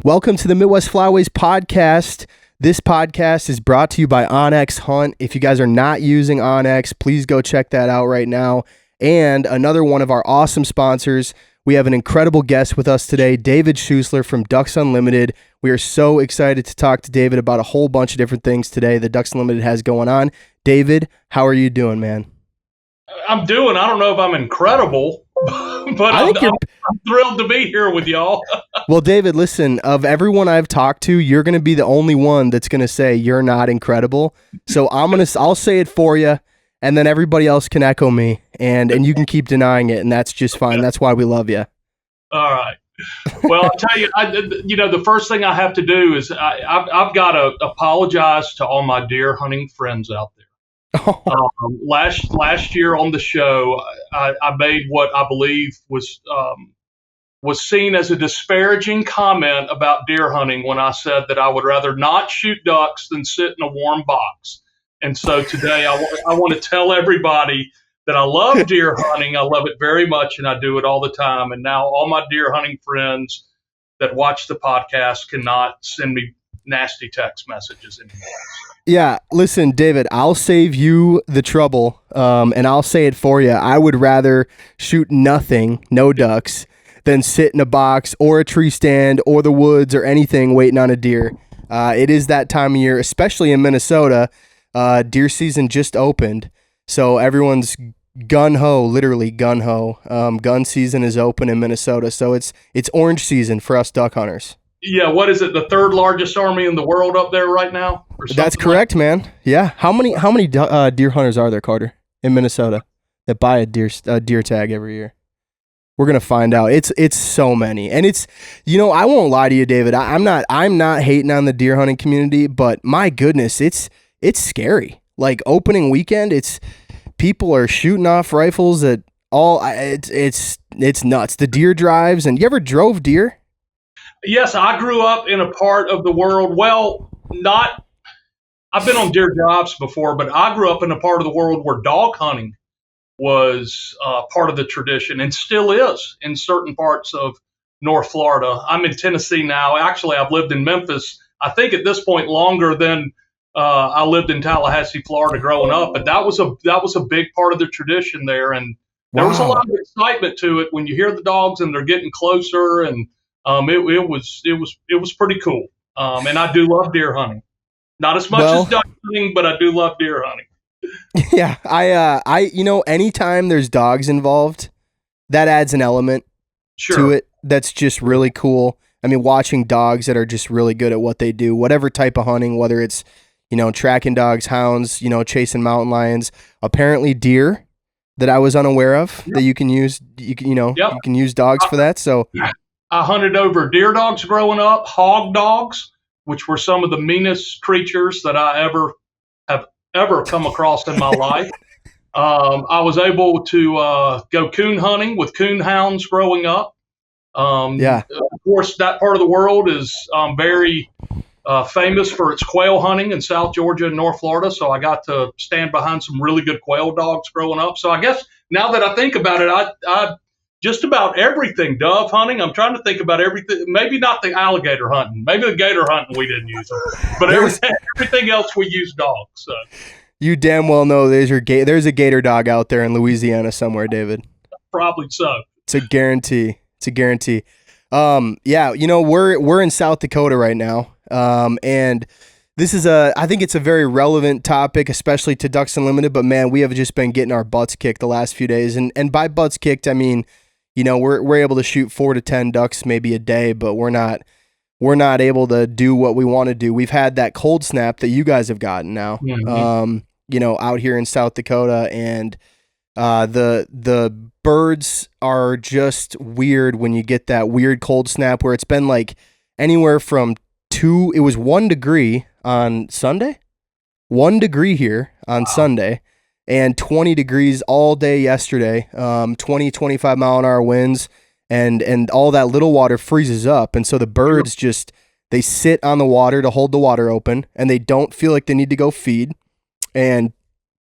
Welcome to the Midwest Flyways podcast. This podcast is brought to you by OnX Hunt. If you guys are not using OnX, please go check that out right now. And another one of our awesome sponsors, we have an incredible guest with us today, David Schuessler from Ducks Unlimited. We are so excited to talk to David about a whole bunch of different things today that Ducks Unlimited has going on. David, how are you doing, man? I don't know if I'm incredible, but I'm thrilled to be here with y'all. Well, David, listen, of everyone I've talked to, you're going to be the only one that's going to say you're not incredible. So I'll say it for you, and then everybody else can echo me, and you can keep denying it, and that's just fine. That's why we love you. All right. Well, I'll tell you, the first thing I have to do is I've got to apologize to all my deer hunting friends out there. Last year on the show, I made what I believe was seen as a disparaging comment about deer hunting when I said that I would rather not shoot ducks than sit in a warm box. And so today I want to tell everybody that I love deer hunting. I love it very much, and I do it all the time. And now all my deer hunting friends that watch the podcast cannot send me nasty text messages anymore. Yeah, listen, David, I'll save you the trouble, and I'll say it for you. I would rather shoot nothing, no ducks, than sit in a box or a tree stand or the woods or anything waiting on a deer. It is that time of year, especially in Minnesota. Deer season just opened, so everyone's gun-ho, literally gun-ho. Gun season is open in Minnesota, so it's orange season for us duck hunters. Yeah, what is it? The third largest army in the world up there right now? That's correct, man. Yeah. How many deer hunters are there, Carter, in Minnesota that buy a deer tag every year? We're gonna find out. It's so many, and it's I won't lie to you, David. I'm not hating on the deer hunting community, but my goodness, it's scary. Like opening weekend, people are shooting off rifles at all. It's nuts. The deer drives, and you ever drove deer? Yes, I grew up in a part of the world. Well, I've been on deer jobs before, but I grew up in a part of the world where dog hunting was part of the tradition and still is in certain parts of North Florida. I'm in Tennessee now. Actually, I've lived in Memphis, I think at this point longer than I lived in Tallahassee, Florida growing up. But that was a big part of the tradition there. And there was a lot of excitement to it when you hear the dogs and they're getting closer, and it was pretty cool. And I do love deer hunting. Not as much as duck hunting, but I do love deer hunting. Yeah, I anytime there's dogs involved, that adds an element to it that's just really cool. I mean, watching dogs that are just really good at what they do, whatever type of hunting, whether it's tracking dogs, hounds, chasing mountain lions, apparently deer that I was unaware of that you can use. You can use dogs for that. So I hunted over deer dogs growing up, hog dogs, which were some of the meanest creatures that I have ever come across in my life. I was able to go coon hunting with coon hounds growing up. Of course, that part of the world is very famous for its quail hunting in South Georgia and North Florida. So I got to stand behind some really good quail dogs growing up. So I guess now that I think about it, I just about everything. Dove hunting, I'm trying to think about everything. Maybe not the alligator hunting. Maybe the gator hunting we didn't use them. But everything else we use dogs. So. You damn well know there's a gator dog out there in Louisiana somewhere, David. Probably so. It's a guarantee. We're in South Dakota right now. And this is I think it's a very relevant topic, especially to Ducks Unlimited, but man, we have just been getting our butts kicked the last few days. And by butts kicked, I mean, we're able to shoot 4 to 10 ducks maybe a day, but we're not able to do what we want to do. We've had that cold snap that you guys have gotten now, out here in South Dakota, and the birds are just weird when you get that weird cold snap where it's been like anywhere from it was 1 degree on Sunday, 1 degree here on Sunday, and 20 degrees all day yesterday, 20, 25 mile an hour winds, and all that little water freezes up. And so the birds they sit on the water to hold the water open, and they don't feel like they need to go feed. And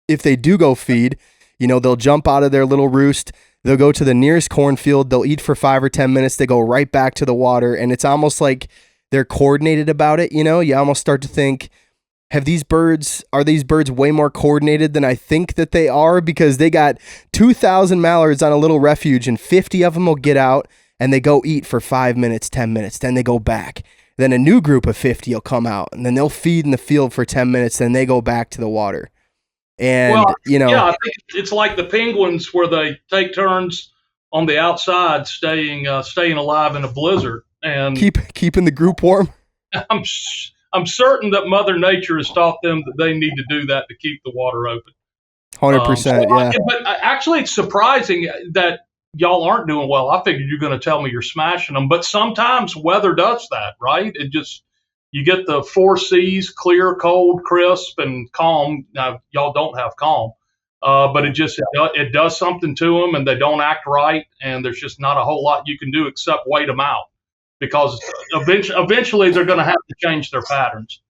if they do go feed, they'll jump out of their little roost, they'll go to the nearest cornfield, they'll eat for 5 or 10 minutes, they go right back to the water, and it's almost like they're coordinated about it. You almost start to think, are these birds way more coordinated than I think that they are? Because they got 2,000 mallards on a little refuge, and 50 of them will get out and they go eat for 5 minutes, 10 minutes, then they go back. Then a new group of 50 will come out, and then they'll feed in the field for 10 minutes, then they go back to the water. Well, And, yeah, I think it's like the penguins where they take turns on the outside, staying alive in a blizzard. And keeping the group warm. I'm certain that Mother Nature has taught them that they need to do that to keep the water open. 100%, yeah. But actually, it's surprising that y'all aren't doing well. I figured you're going to tell me you're smashing them, but sometimes weather does that, right? You get the 4 C's: clear, cold, crisp, and calm. Now, y'all don't have calm, but it does something to them, and they don't act right, and there's just not a whole lot you can do except wait them out, because eventually they're going to have to change their patterns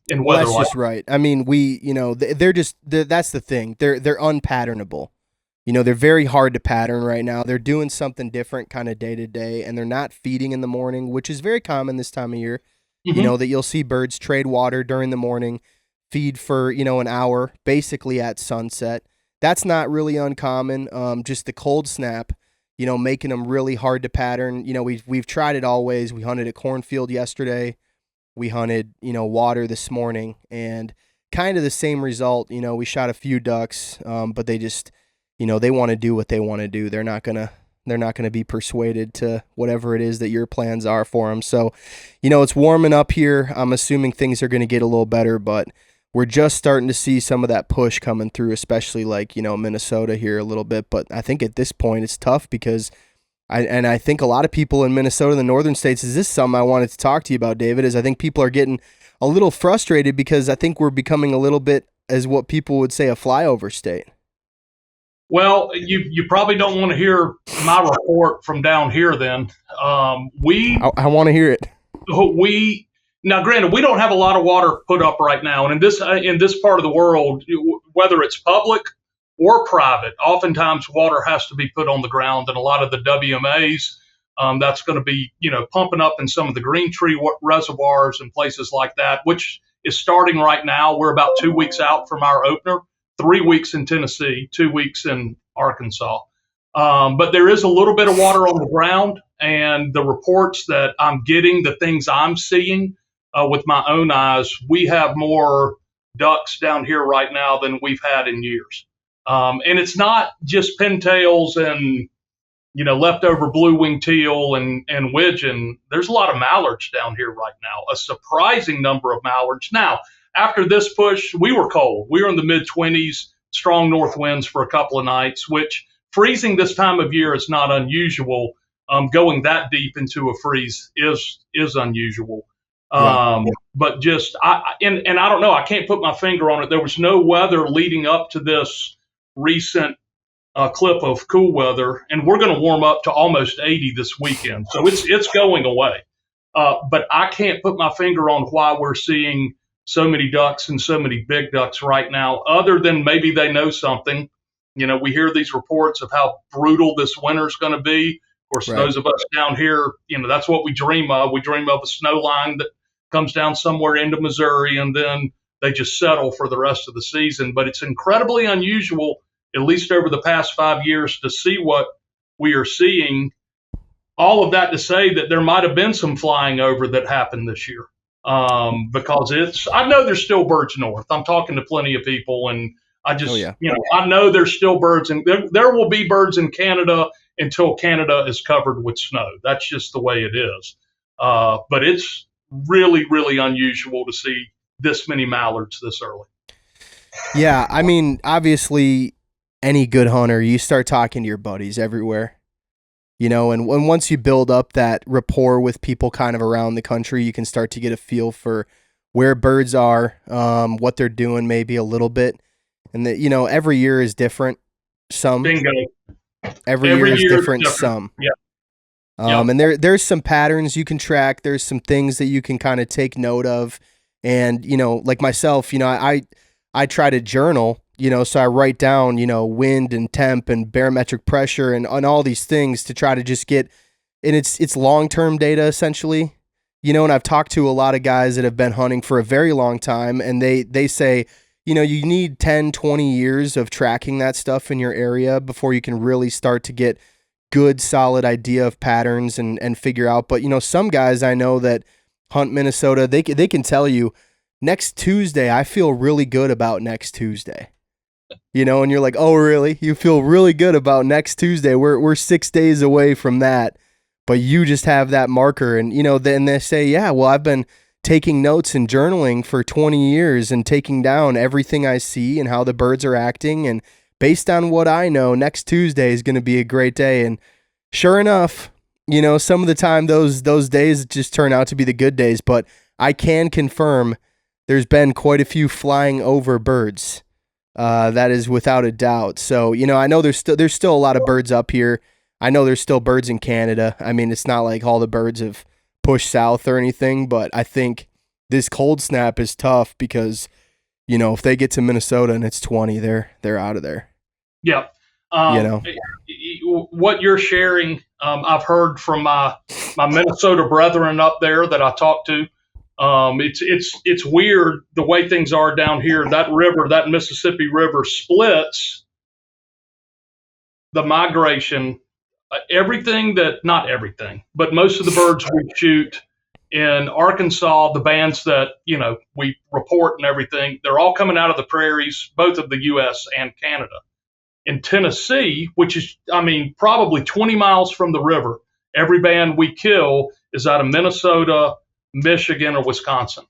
in weather. Well, that's just right. I mean, that's the thing. They're unpatternable. They're very hard to pattern right now. They're doing something different kind of day to day, and they're not feeding in the morning, which is very common this time of year. Mm-hmm. That you'll see birds trade water during the morning, feed for, an hour, basically at sunset. That's not really uncommon. Just the cold snap, making them really hard to pattern. We've tried it all ways. We hunted a cornfield yesterday. We hunted, water this morning, and kind of the same result. We shot a few ducks, but they just, they want to do what they want to do. They're not gonna be persuaded to whatever it is that your plans are for them. So, it's warming up here. I'm assuming things are going to get a little better, but we're just starting to see some of that push coming through, especially like, Minnesota here a little bit. But I think at this point it's tough because I think a lot of people in Minnesota, the northern states, is this something I wanted to talk to you about, David, is I think people are getting a little frustrated because I think we're becoming a little bit, as what people would say, a flyover state. Well, you probably don't want to hear my report from down here then. I want to hear it. Now, granted, we don't have a lot of water put up right now, and in this part of the world, whether it's public or private, oftentimes water has to be put on the ground, and a lot of the WMAs, that's going to be pumping up in some of the green tree reservoirs and places like that, which is starting right now. We're about 2 weeks out from our opener. 3 weeks in Tennessee, 2 weeks in Arkansas. But there is a little bit of water on the ground, and the reports that I'm getting, the things I'm seeing with my own eyes, we have more ducks down here right now than we've had in years. And it's not just pintails and leftover blue-winged teal and widgeon. There's a lot of mallards down here right now, a surprising number of mallards. Now, after this push, we were cold. We were in the mid-20s, strong north winds for a couple of nights, which freezing this time of year is not unusual. Going that deep into a freeze is unusual. But just, I don't know, I can't put my finger on it. There was no weather leading up to this recent clip of cool weather, and we're going to warm up to almost 80 this weekend. So it's going away. But I can't put my finger on why we're seeing so many ducks and so many big ducks right now, other than maybe they know something. We hear these reports of how brutal this winter is going to be. Of course, those of us down here, that's what we dream of. We dream of a snow line that comes down somewhere into Missouri, and then they just settle for the rest of the season. But it's incredibly unusual, at least over the past 5 years, to see what we are seeing. All of that to say that there might have been some flying over that happened this year. Because I know there's still birds north. I'm talking to plenty of people, and I just, I know there's still birds, and there will be birds in Canada until Canada is covered with snow. That's just the way it is. But it's really, really unusual to see this many mallards this early. Yeah, I mean, obviously, any good hunter, you start talking to your buddies everywhere. And once you build up that rapport with people kind of around the country, you can start to get a feel for where birds are, what they're doing maybe a little bit. And that, every year is different. Bingo. Every year is different. Some. Yeah. And there's some patterns you can track. There's some things that you can kind of take note of. And, like myself, I try to journal. So I write down, wind and temp and barometric pressure and all these things to try to just get, and it's long-term data essentially. And I've talked to a lot of guys that have been hunting for a very long time, and they say, you need 10, 20 years of tracking that stuff in your area before you can really start to get good, solid idea of patterns and figure out. But, some guys I know that hunt Minnesota, they can tell you, next Tuesday, I feel really good about next Tuesday. And you're like, oh, really? You feel really good about next Tuesday? We're 6 days away from that, but you just have that marker. And, then they say, yeah, well, I've been taking notes and journaling for 20 years and taking down everything I see and how the birds are acting. And based on what I know, next Tuesday is going to be a great day. And sure enough, some of the time those days just turn out to be the good days, but I can confirm there's been quite a few flying over birds. That is without a doubt. So, I know there's still a lot of birds up here. I know there's still birds in Canada. I mean, it's not like all the birds have pushed south or anything, but I think this cold snap is tough because, if they get to Minnesota and it's 20, they're out of there. Yeah. What you're sharing, I've heard from my Minnesota brethren up there that I talked to. It's weird the way things are down here. That Mississippi River splits the migration. Not everything, but most of the birds we shoot in Arkansas, the bands that, we report and everything, they're all coming out of the prairies, both of the U.S. and Canada. In Tennessee, which is, probably 20 miles from the river, every band we kill is out of Minnesota, Michigan, or Wisconsin.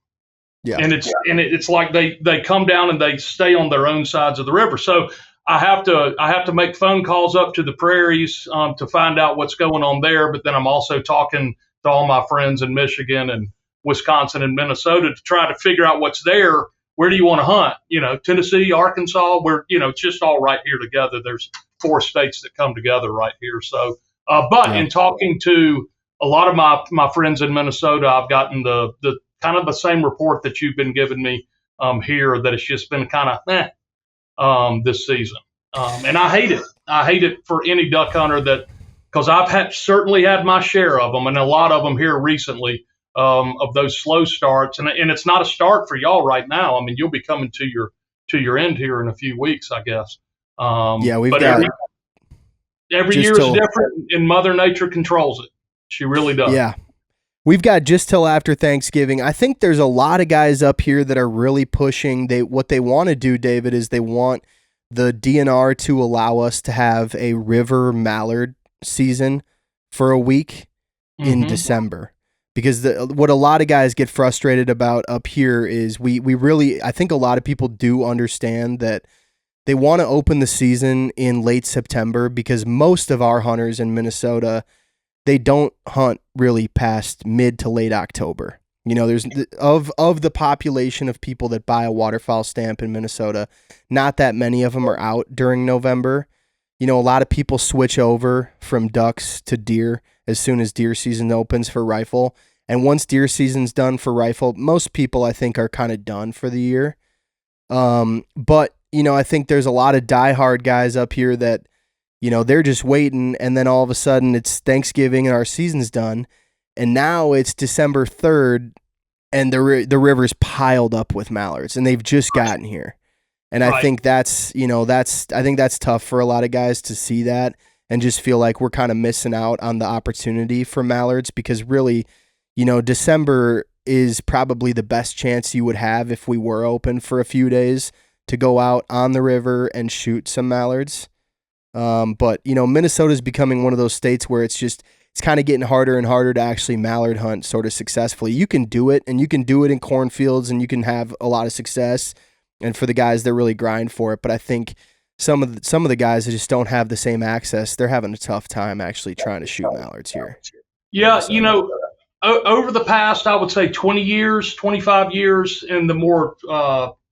Yeah. And it's like they come down and they stay on their own sides of the river. So I have to make phone calls up to the prairies to find out what's going on there. But then I'm also talking to all my friends in Michigan and Wisconsin and Minnesota to try to figure out what's there. Where do you want to hunt? Tennessee, Arkansas, where, it's just all right here together. There's 4 states that come together right here. So, in talking to a lot of my friends in Minnesota, I've gotten the kind of the same report that you've been giving me here, that it's just been kind of this season. And I hate it. I hate it for any duck hunter because I've certainly had my share of them, and a lot of them here recently, of those slow starts. And it's not a start for y'all right now. You'll be coming to your end here in a few weeks, I guess. We've got every year is different, and Mother Nature controls it. She really does. Yeah. We've got just till after Thanksgiving. I think there's a lot of guys up here that are really pushing. What they want to do, David, is they want the DNR to allow us to have a river mallard season for a week in December. Because what a lot of guys get frustrated about up here is we really, I think a lot of people do understand that they want to open the season in late September, because most of our hunters in Minnesota, they don't hunt really past mid to late October. There's of the population of people that buy a waterfowl stamp in Minnesota, not that many of them are out during November. A lot of people switch over from ducks to deer as soon as deer season opens for rifle. And once deer season's done for rifle, most people, I think, are kind of done for the year. But, I think there's a lot of diehard guys up here that, they're just waiting, and then all of a sudden it's Thanksgiving and our season's done, and now it's December 3rd, and the river's piled up with mallards, and they've just gotten here. And I think that's tough for a lot of guys to see that and just feel like we're kind of missing out on the opportunity for mallards, because really, December is probably the best chance you would have if we were open for a few days to go out on the river and shoot some mallards. But Minnesota's becoming one of those states where it's kind of getting harder and harder to actually mallard hunt sort of successfully. You can do it, and you can do it in cornfields, and you can have a lot of success. And for the guys that really grind for it, but I think some of the guys that just don't have the same access, they're having a tough time actually trying to shoot mallards here. Yeah, over the past, I would say 20 years, 25 years in the more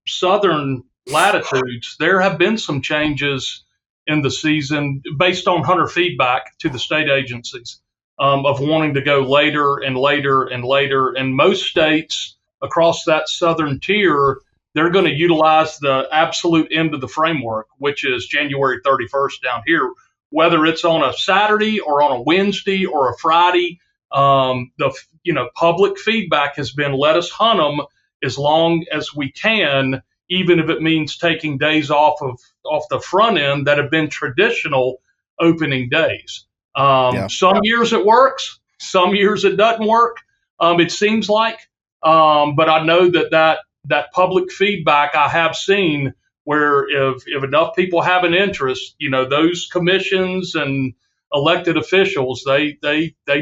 southern latitudes, there have been some changes in the season based on hunter feedback to the state agencies of wanting to go later and later and later. And most states across that southern tier, they're going to utilize the absolute end of the framework, which is January 31st down here, whether it's on a Saturday or on a Wednesday or a Friday. The public feedback has been let us hunt them as long as we can, even if it means taking days off the front end that have been traditional opening days. Yeah. Some years it works, some years it doesn't work. It seems like, but I know that public feedback I have seen where if enough people have an interest, those commissions and elected officials, they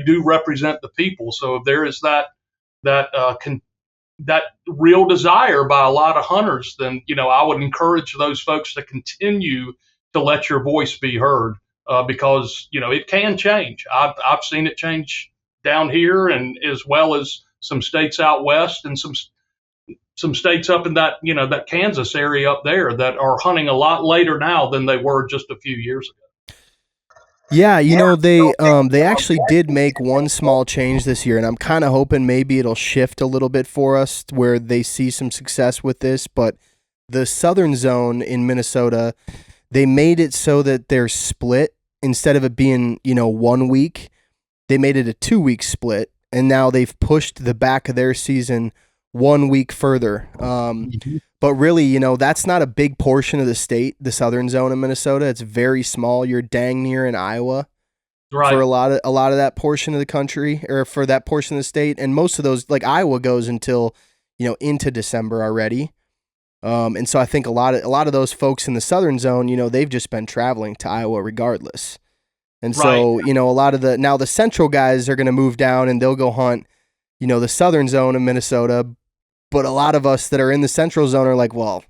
do represent the people. So if there is that that real desire by a lot of hunters, then I would encourage those folks to continue to let your voice be heard, because it can change. I've seen it change down here, and as well as some states out west, and some states up in that Kansas area up there that are hunting a lot later now than they were just a few years ago. Yeah, they actually did make one small change this year, and I'm kind of hoping maybe it'll shift a little bit for us where they see some success with this. But the southern zone in Minnesota, they made it so that they're split. Instead of it being 1 week, they made it a 2 week split, and now they've pushed the back of their season 1 week further. But really, that's not a big portion of the state, the southern zone of Minnesota. It's very small. You're dang near in Iowa Right. for a lot of that portion of the country, or for that portion of the state. And most of those, like Iowa, goes until into December already. And so I think a lot of those folks in the southern zone, they've just been traveling to Iowa regardless. And so, Right. a lot of the central guys are going to move down and they'll go hunt, the southern zone of Minnesota. But a lot of us that are in the central zone are like, well,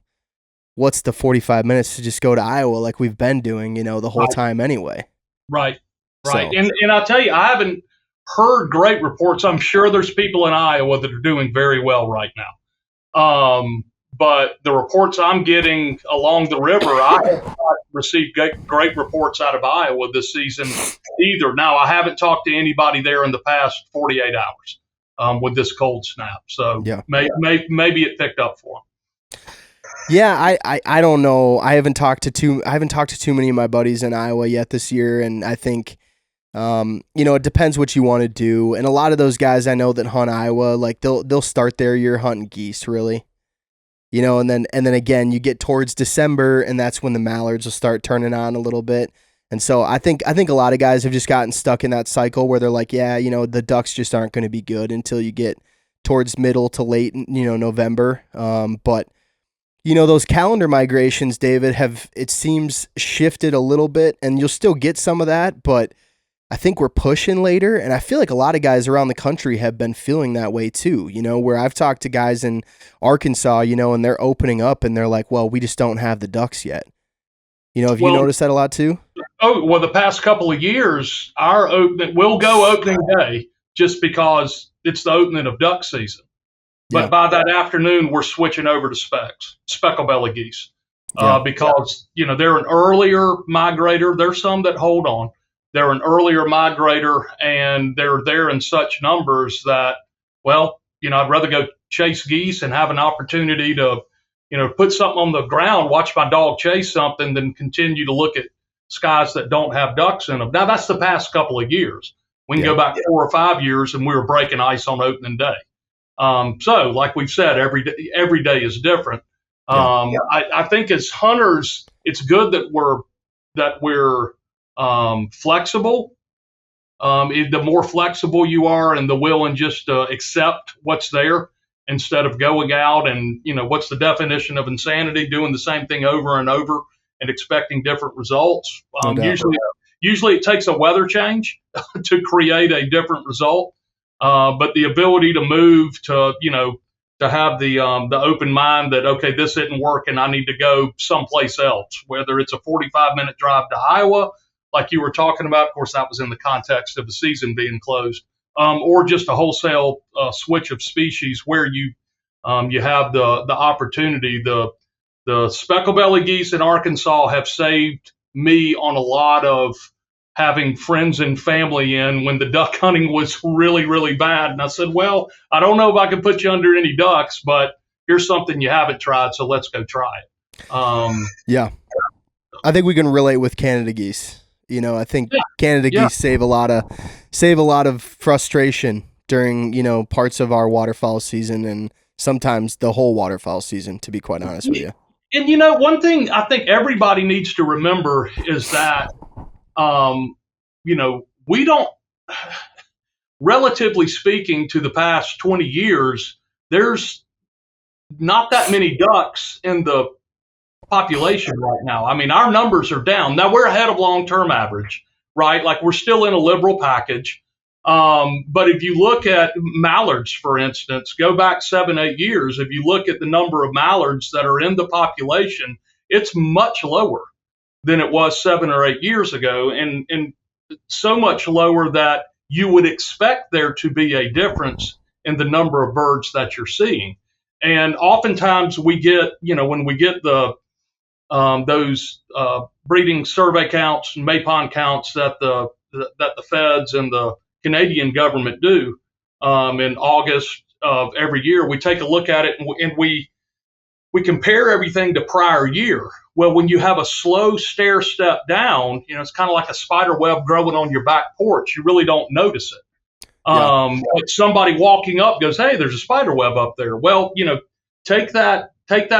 what's the 45 minutes to just go to Iowa like we've been doing, the whole Right. time anyway. Right. Right. So. And I'll tell you, I haven't heard great reports. I'm sure there's people in Iowa that are doing very well right now. But the reports I'm getting along the river, I have not received great reports out of Iowa this season either. Now, I haven't talked to anybody there in the past 48 hours with this cold snap. So Yeah. maybe it picked up for them. Yeah, I don't know. I haven't talked to too many of my buddies in Iowa yet this year, and I think it depends what you want to do. And a lot of those guys I know that hunt Iowa, like they'll start their year hunting geese, really. And then again you get towards December, and that's when the mallards will start turning on a little bit. And so I think a lot of guys have just gotten stuck in that cycle where they're like, yeah, the ducks just aren't going to be good until you get towards middle to late, November. But those calendar migrations, David, have, it seems, shifted a little bit, and you'll still get some of that, but I think we're pushing later, and I feel like a lot of guys around the country have been feeling that way too, where I've talked to guys in Arkansas, and they're opening up, and they're like, well, we just don't have the ducks yet. Have you noticed that a lot too? Oh, well, the past couple of years, we'll go opening day just because it's the opening of duck season. But Yeah. by that afternoon, we're switching over to speckled belly geese, Yeah. because they're an earlier migrator. There's some that hold on. They're an earlier migrator, and they're there in such numbers that, well, I'd rather go chase geese and have an opportunity to, put something on the ground, watch my dog chase something, than continue to look at skies that don't have ducks in them. Now, that's the past couple of years. We can Yeah. go back 4 or 5 years, and we were breaking ice on opening day. So, like we've said, every day is different. I think as hunters, it's good that we're flexible. The more flexible you are, and the willing just to accept what's there, instead of going out and what's the definition of insanity? Doing the same thing over and over and expecting different results. No doubt. Usually it takes a weather change to create a different result. But the ability to move to have the open mind that, okay, this isn't working, I need to go someplace else, whether it's a 45-minute drive to Iowa, like you were talking about. Of course, that was in the context of the season being closed, or just a wholesale switch of species where you have the opportunity. The speckled belly geese in Arkansas have saved me on a lot of having friends and family in when the duck hunting was really, really bad. And I said, well, I don't know if I can put you under any ducks, but here's something you haven't tried, so let's go try it. Yeah. I think we can relate with Canada geese. I think Yeah, Canada yeah. geese save a lot of frustration during, parts of our waterfowl season and sometimes the whole waterfowl season, to be quite honest with you. And one thing I think everybody needs to remember is that um, we don't, relatively speaking, to the past 20 years, there's not that many ducks in the population right now. I mean, our numbers are down. Now we're ahead of long-term average, right? Like we're still in a liberal package. But if you look at mallards, for instance, go back 7, 8 years, if you look at the number of mallards that are in the population, it's much lower than it was 7 or 8 years ago. And so much lower that you would expect there to be a difference in the number of birds that you're seeing. And oftentimes we get, when we get those breeding survey counts and Maypond counts that the feds and the Canadian government do in August of every year, we take a look at it and we compare everything to prior year. Well, when you have a slow stair step down, it's kind of like a spider web growing on your back porch. You really don't notice it. Yeah. But somebody walking up goes, "Hey, there's a spider web up there." Well, take that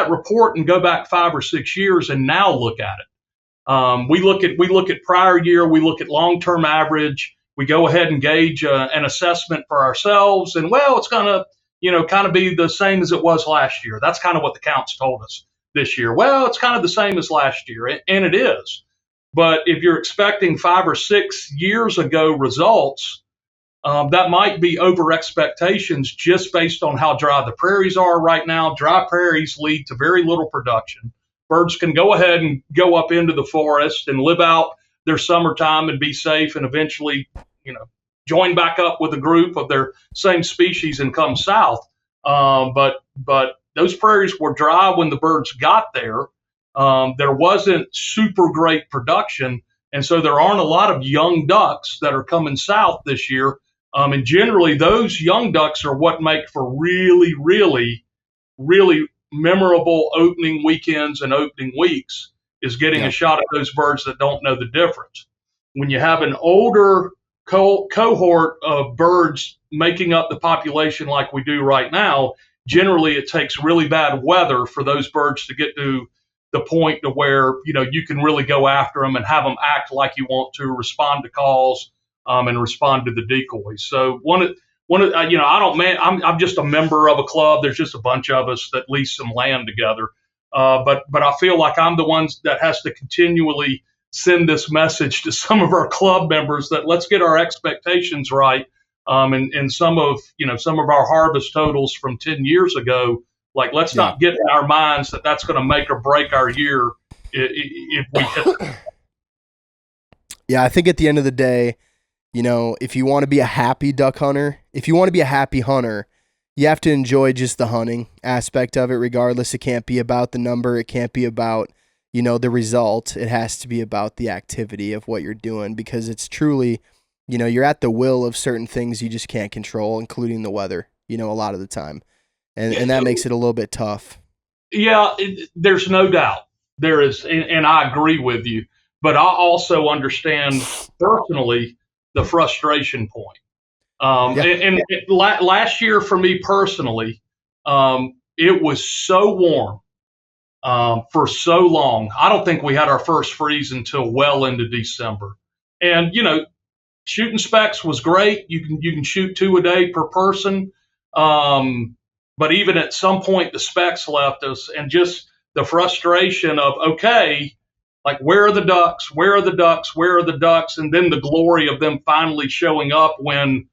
report and go back 5 or 6 years, and now look at it. We look at prior year, we look at long-term average. We go ahead and gauge an assessment for ourselves, and well, it's gonna kind of be the same as it was last year. That's kind of what the counts told us this year. Well, it's kind of the same as last year, and it is. But if you're expecting 5 or 6 years ago results, that might be over expectations just based on how dry the prairies are right now. Dry prairies lead to very little production. Birds can go ahead and go up into the forest and live out their summertime and be safe and eventually, join back up with a group of their same species and come south. But those prairies were dry when the birds got there. There wasn't super great production, and so there aren't a lot of young ducks that are coming south this year. And generally, those young ducks are what make for really, really, really memorable opening weekends and opening weeks, is getting Yeah. a shot at those birds that don't know the difference. When you have an older cohort of birds making up the population like we do right now, generally it takes really bad weather for those birds to get to the point to where you can really go after them and have them act like you want to, respond to calls, and respond to the decoys. So I don't man, I'm just a member of a club. There's just a bunch of us that lease some land together. But I feel like I'm the ones that has to continually send this message to some of our club members that let's get our expectations right. And some of our harvest totals from 10 years ago, like let's Yeah. not get in our minds that that's going to make or break our year if we hit. Yeah, I think at the end of the day, if you want to be a happy duck hunter, if you want to be a happy hunter, you have to enjoy just the hunting aspect of it regardless. It can't be about the number. It can't be about, the result. It has to be about the activity of what you're doing, because it's truly, you're at the will of certain things you just can't control, including the weather, a lot of the time. And that makes it a little bit tough. Yeah, there's no doubt there is, and I agree with you. But I also understand personally the frustration point. Yeah. Last year for me personally, it was so warm for so long. I don't think we had our first freeze until well into December. And shooting specs was great. You can shoot 2 a day per person. But even at some point, the specs left us, and just the frustration of, okay, like where are the ducks? Where are the ducks? Where are the ducks? And then the glory of them finally showing up when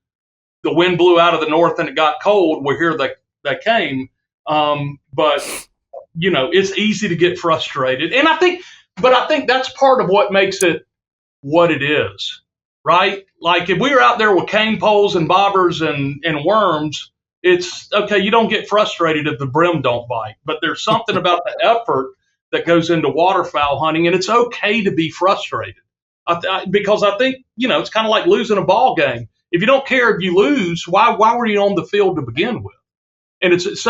the wind blew out of the north and it got cold. Well, here they came. But it's easy to get frustrated, and I think that's part of what makes it what it is, right? Like if we were out there with cane poles and bobbers and worms, it's okay. You don't get frustrated if the brim don't bite, but there's something about the effort that goes into waterfowl hunting, and it's okay to be frustrated. Because I think it's kind of like losing a ball game. If you don't care if you lose, why were you on the field to begin with? And it's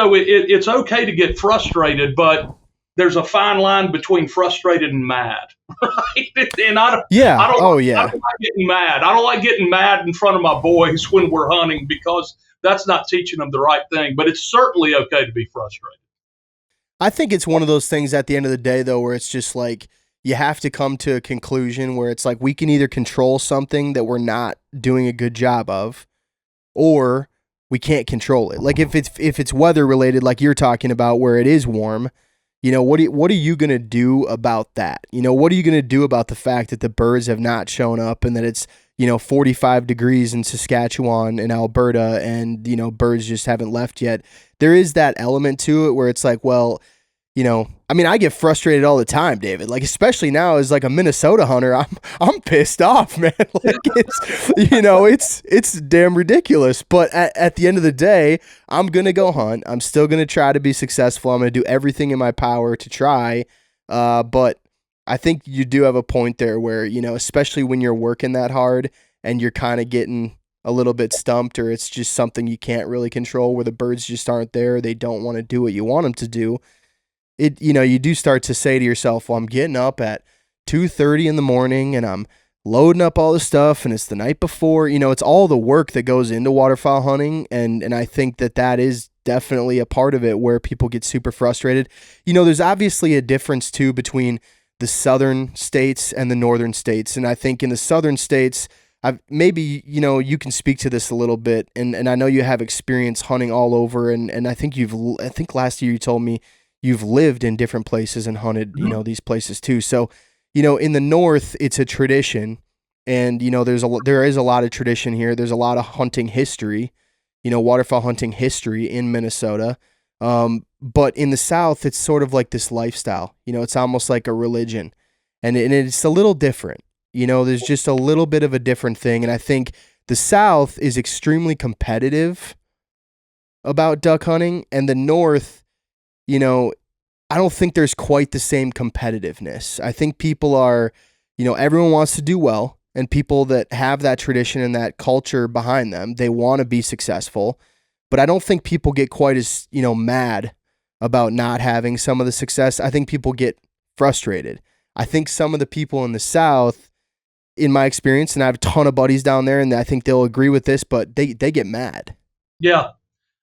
okay to get frustrated, but there's a fine line between frustrated and mad, right? And Yeah. Oh I yeah. don't like getting mad. I don't like getting mad in front of my boys when we're hunting because that's not teaching them the right thing. But it's certainly okay to be frustrated. I think it's one of those things at the end of the day, though, where it's just like you have to come to a conclusion where it's like we can either control something that we're not doing a good job of, or we can't control it. Like if it's weather related, like you're talking about, where it is warm, what are you gonna do about that? What are you gonna do about the fact that the birds have not shown up and that it's 45 degrees in Saskatchewan and Alberta, and birds just haven't left yet? There is that element to it where it's like, well, I mean, I get frustrated all the time, David. Like, especially now as like a Minnesota hunter, I'm pissed off, man. Like it's damn ridiculous. But at the end of the day, I'm gonna go hunt. I'm still gonna try to be successful. I'm gonna do everything in my power to try. But I think you do have a point there where especially when you're working that hard and you're kind of getting a little bit stumped, or it's just something you can't really control, where the birds just aren't there. They don't want to do what you want them to do. You do start to say to yourself, well, I'm getting up at 2:30 in the morning and I'm loading up all the stuff, and it's the night before. It's all the work that goes into waterfowl hunting, and I think that is definitely a part of it where people get super frustrated. There's obviously a difference too between the southern states and the northern states, and I think in the southern states, maybe you can speak to this a little bit, and I know you have experience hunting all over, and I think last year you told me you've lived in different places and hunted, these places too. So, in the north, it's a tradition, and there is a lot of tradition here. There's a lot of hunting history, waterfowl hunting history in Minnesota. But in the south, it's sort of like this lifestyle. It's almost like a religion, and it's a little different. There's just a little bit of a different thing, and I think the south is extremely competitive about duck hunting, and the north, I don't think there's quite the same competitiveness. I think people are, everyone wants to do well, and people that have that tradition and that culture behind them, they want to be successful. But I don't think people get quite as, mad about not having some of the success. I think people get frustrated. I think some of the people in the South, in my experience, and I have a ton of buddies down there, and I think they'll agree with this, but they get mad. Yeah,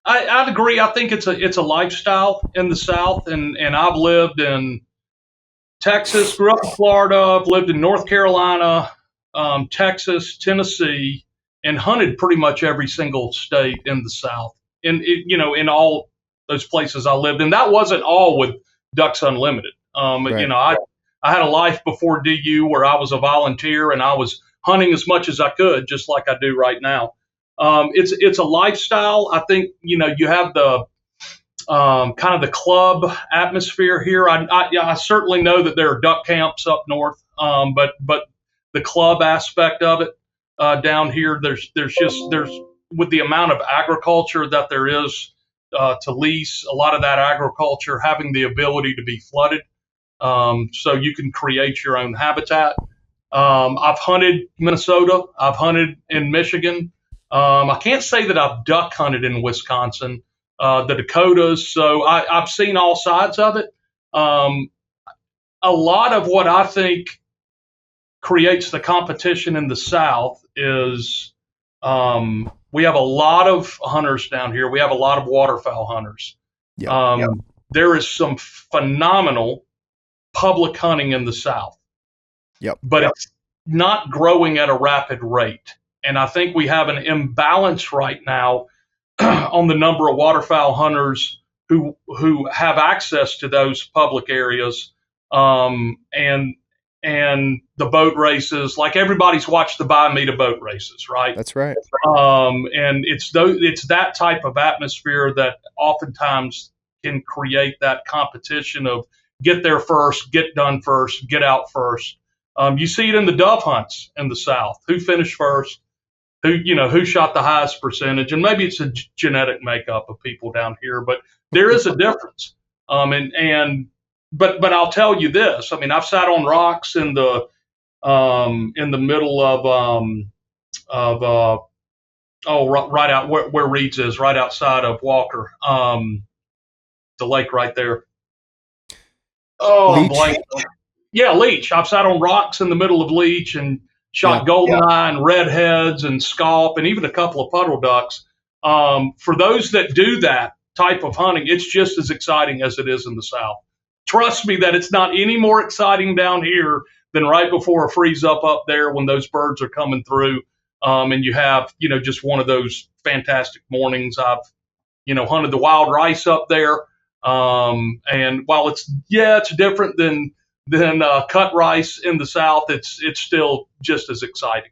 I'd agree. I think it's a lifestyle in the South, and I've lived in Texas, grew up in Florida, I've lived in North Carolina, Texas, Tennessee, and hunted pretty much every single state in the South. In all those places I lived, and that wasn't all with Ducks Unlimited. Right. I had a life before DU where I was a volunteer and I was hunting as much as I could, just like I do right now. It's a lifestyle. I think you have the kind of the club atmosphere here. I certainly know that there are duck camps up north, but the club aspect of it down here, there's with the amount of agriculture that there is to lease, a lot of that agriculture having the ability to be flooded, so you can create your own habitat. I've hunted Minnesota. I've hunted in Michigan. I can't say that I've duck hunted in Wisconsin, the Dakotas. So I've seen all sides of it. A lot of what I think creates the competition in the South is we have a lot of hunters down here. We have a lot of waterfowl hunters. Yeah. There is some phenomenal public hunting in the South. Yep. But it's not growing at a rapid rate. And I think we have an imbalance right now on the number of waterfowl hunters who have access to those public areas, and the boat races. Like everybody's watched the Buy Me to boat races, right? That's right. And it's that type of atmosphere that oftentimes can create that competition of get there first, get done first, get out first. You see it in the dove hunts in the South. Who finished first? Who shot the highest percentage? And maybe it's a genetic makeup of people down here, but there is a difference. But I'll tell you this. I mean, I've sat on rocks in the middle of right out where Reed's is, right outside of Walker, the lake right there. Oh, I'm Leech? blanking. Yeah, Leech. I've sat on rocks in the middle of Leech and Yeah. shot goldeneye and redheads and scaup and even a couple of puddle ducks. For those that do that type of hunting, it's just as exciting as it is in the South. Trust me that it's not any more exciting down here than right before a freeze up there when those birds are coming through. And you have, just one of those fantastic mornings. I've, hunted the wild rice up there. And while it's different than cut rice in the South, it's still just as exciting.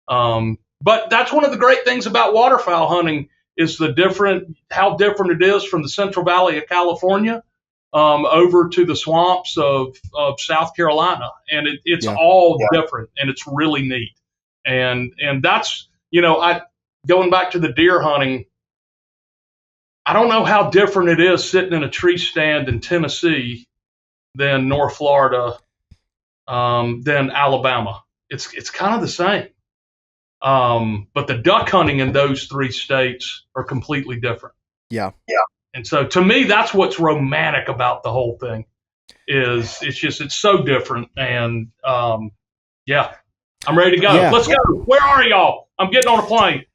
But that's one of the great things about waterfowl hunting is how different it is from the Central Valley of California over to the swamps of South Carolina, and it's Yeah. all different, and it's really neat. And that's I going back to the deer hunting. I don't know how different it is sitting in a tree stand in Tennessee than North Florida, than Alabama. It's kind of the same. But the duck hunting in those three states are completely different. Yeah. And so to me, that's what's romantic about the whole thing is it's so different. And yeah, I'm ready to go. Yeah. Let's go. Where are y'all? I'm getting on a plane.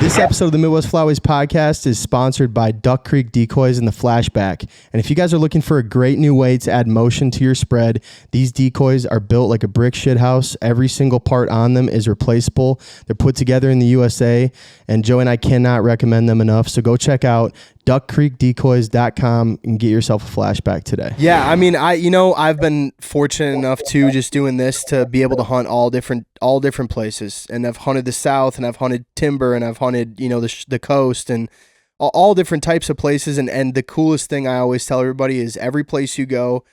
This episode of the Midwest Flyways podcast is sponsored by Duck Creek Decoys and the Flashback. And if you guys are looking for a great new way to add motion to your spread, these decoys are built like a brick shit house. Every single part on them is replaceable. They're put together in the USA, and Joe and I cannot recommend them enough. So go check out duckcreekdecoys.com and get yourself a flashback today. Yeah, I mean, I've been fortunate enough to just doing this to be able to hunt all different places, and I've hunted the South, and I've hunted timber, and I've hunted the coast, and all different types of places. And the coolest thing I always tell everybody is every place you go,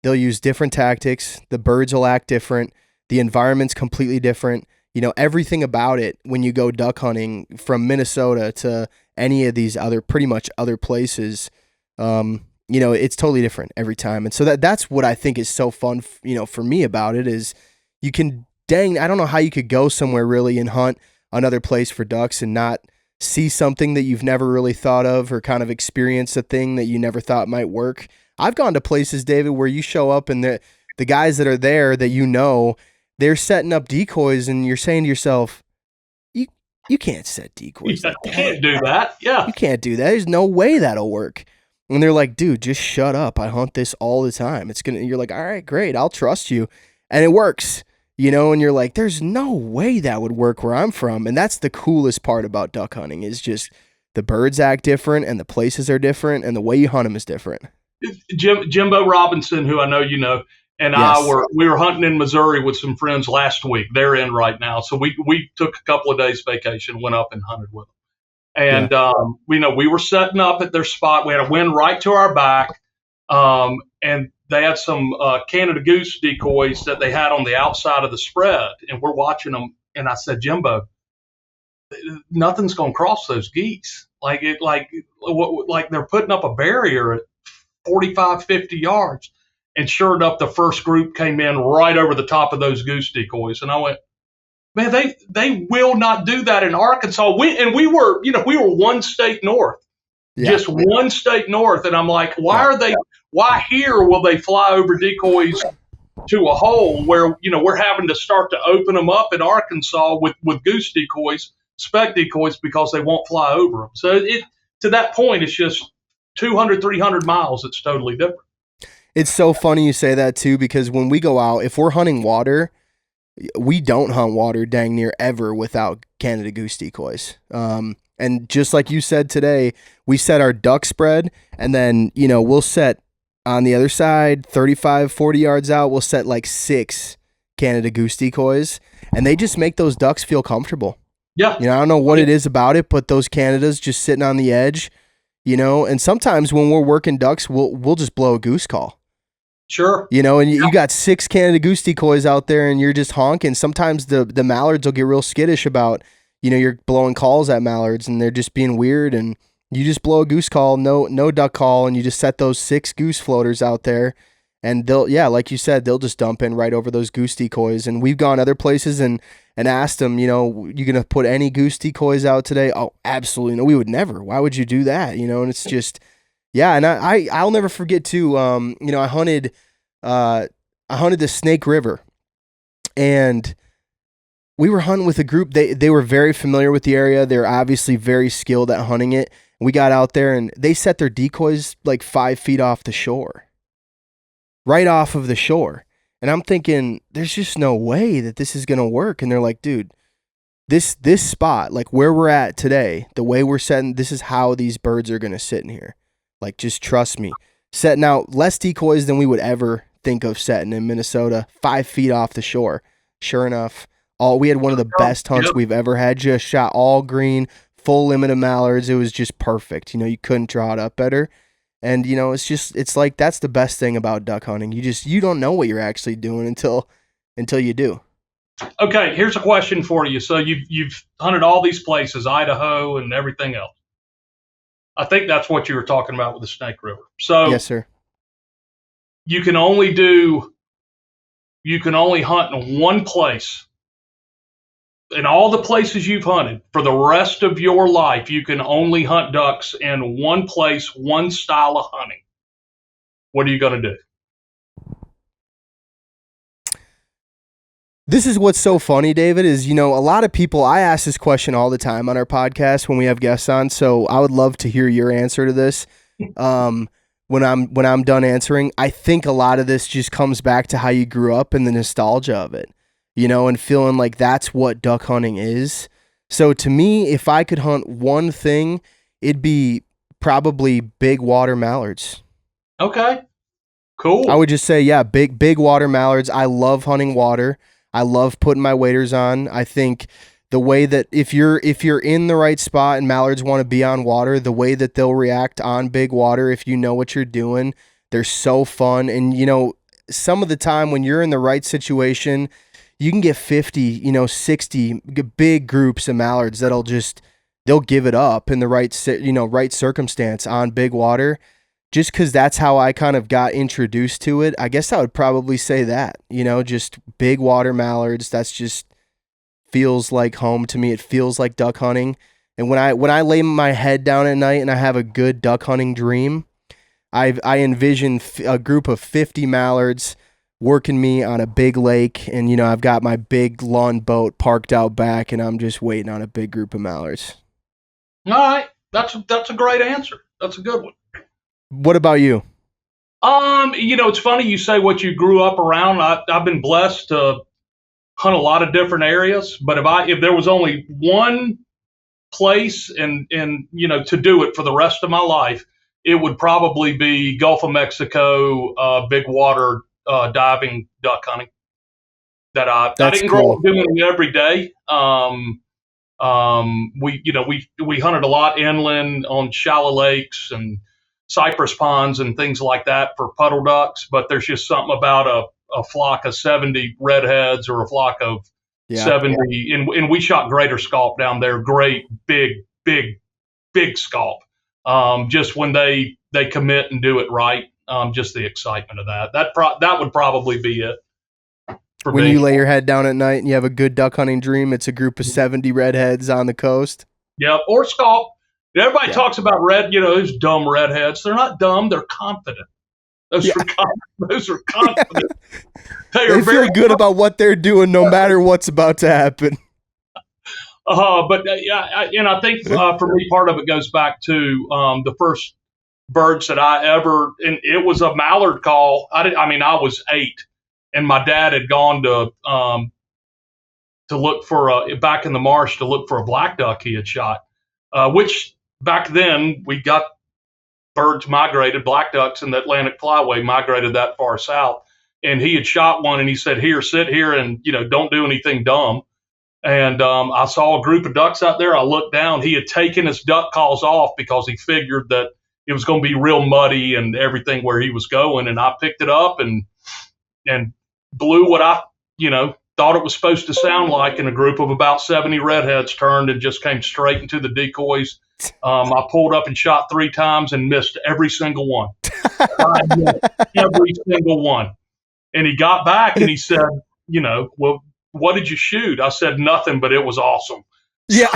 they'll use different tactics. The birds will act different. The environment's completely different. Everything about it when you go duck hunting from Minnesota to any of these pretty much other places, it's totally different every time. And so that's what I think is so fun, for me about it is you can, I don't know how you could go somewhere really and hunt another place for ducks and not see something that you've never really thought of or kind of experience a thing that you never thought might work. I've gone to places, David, where you show up and the guys that are there that they're setting up decoys and you're saying to yourself, you can't set decoys like that. You can't do that. Yeah. You can't do that. There's no way that'll work. And they're like, dude, just shut up. I hunt this all the time. You're like, all right, great. I'll trust you. And it works, and you're like, there's no way that would work where I'm from. And that's the coolest part about duck hunting is just the birds act different and the places are different and the way you hunt them is different. Jimbo Robinson, who I know you know, and Yes. we were hunting in Missouri with some friends last week. They're in right now, so we took a couple of days vacation, went up and hunted with them. And we were setting up at their spot. We had a wind right to our back, and they had some Canada goose decoys that they had on the outside of the spread, and we're watching them. And I said, Jimbo, nothing's going to cross those geese. Like they're putting up a barrier at 45, 50 yards. And sure enough, the first group came in right over the top of those goose decoys. And I went, man, they will not do that in Arkansas. We were one state north, just one state north. And I'm like, why here will they fly over decoys to a hole where, we're having to start to open them up in Arkansas with goose decoys, speck decoys, because they won't fly over them. So to that point, it's just 200, 300 miles. It's totally different. It's so funny you say that too, because when we go out, if we're hunting water, we don't hunt water dang near ever without Canada goose decoys. And just like you said today, we set our duck spread and then, we'll set on the other side, 35, 40 yards out, we'll set like 6 Canada goose decoys and they just make those ducks feel comfortable. Yeah. I don't know what it is about it, but those Canadas just sitting on the edge, and sometimes when we're working ducks, we'll just blow a goose call. Sure. And you got 6 Canada goose decoys out there and you're just honking. Sometimes the mallards will get real skittish about, you're blowing calls at mallards and they're just being weird and you just blow a goose call, no duck call, and you just set those 6 goose floaters out there and like you said, they'll just dump in right over those goose decoys. And we've gone other places and asked them, you going to put any goose decoys out today? Oh, absolutely. No, we would never. Why would you do that? And it's just, yeah, and I'll never forget too. I hunted I hunted the Snake River, and we were hunting with a group. They were very familiar with the area. They're obviously very skilled at hunting it. We got out there and they set their decoys like 5 feet off the shore, right off of the shore. And I'm thinking, there's just no way that this is gonna work. And they're like, dude, this spot, like where we're at today, the way we're setting, this is how these birds are gonna sit in here. Like, just trust me. Setting out less decoys than we would ever think of setting in Minnesota, 5 feet off the shore. Sure enough, we had one of the best hunts we've ever had. Just shot all green, full limit of mallards. It was just perfect. You couldn't draw it up better. And it's like that's the best thing about duck hunting. You don't know what you're actually doing until you do. Okay, here's a question for you. So you've hunted all these places, Idaho and everything else. I think that's what you were talking about with the Snake River. So yes, sir. You can only hunt in one place. In all the places you've hunted for the rest of your life, you can only hunt ducks in one place, one style of hunting. What are you going to do? This is what's so funny, David, is, a lot of people, I ask this question all the time on our podcast when we have guests on. So I would love to hear your answer to this. When I'm done answering, I think a lot of this just comes back to how you grew up and the nostalgia of it, and feeling like that's what duck hunting is. So to me, if I could hunt one thing, it'd be probably big water mallards. Okay, cool. I would just say, yeah, big water mallards. I love hunting water. I love putting my waders on. I think the way that if you're in the right spot and mallards want to be on water, the way that they'll react on big water, if you know what you're doing, they're so fun. And, some of the time when you're in the right situation, you can get 50, 60 big groups of mallards they'll give it up in the right circumstance on big water. Just because that's how I kind of got introduced to it. I guess I would probably say that, just big water mallards. That's just feels like home to me. It feels like duck hunting. And when I lay my head down at night and I have a good duck hunting dream, I envision a group of 50 mallards working me on a big lake. And, I've got my big lawn boat parked out back and I'm just waiting on a big group of mallards. All right. That's a great answer. That's a good one. What about you? It's funny you say what you grew up around. I've been blessed to hunt a lot of different areas, but if there was only one place and to do it for the rest of my life, it would probably be Gulf of Mexico, big water diving duck hunting. I didn't grow up doing it every day. We hunted a lot inland on shallow lakes and cypress ponds and things like that for puddle ducks, but there's just something about a flock of 70 redheads or a flock of 70, and we shot greater scaup down there, great big scaup. Just when they commit and do it right, just the excitement of that would probably be it. When you lay your head down at night and you have a good duck hunting dream, it's a group of 70 redheads on the coast. Yeah, or scaup. Everybody talks about those dumb redheads. They're not dumb. They're confident. Those are confident. They feel good about what they're doing, no matter what's about to happen. And I think for me, part of it goes back to the first birds that I ever, and it was a mallard call. I was 8, and my dad had gone to look for back in the marsh to look for a black duck he had shot, which. Back then, we got birds migrated, black ducks in the Atlantic Flyway migrated that far south. And he had shot one and he said, here, sit here and, don't do anything dumb. And I saw a group of ducks out there. I looked down. He had taken his duck calls off because he figured that it was going to be real muddy and everything where he was going. And I picked it up and blew what I, thought it was supposed to sound like, and a group of about 70 redheads turned and just came straight into the decoys. I pulled up and shot 3 times and missed every single one. Every single one. And he got back and he said, well, what did you shoot? I said, nothing, but it was awesome. Yeah.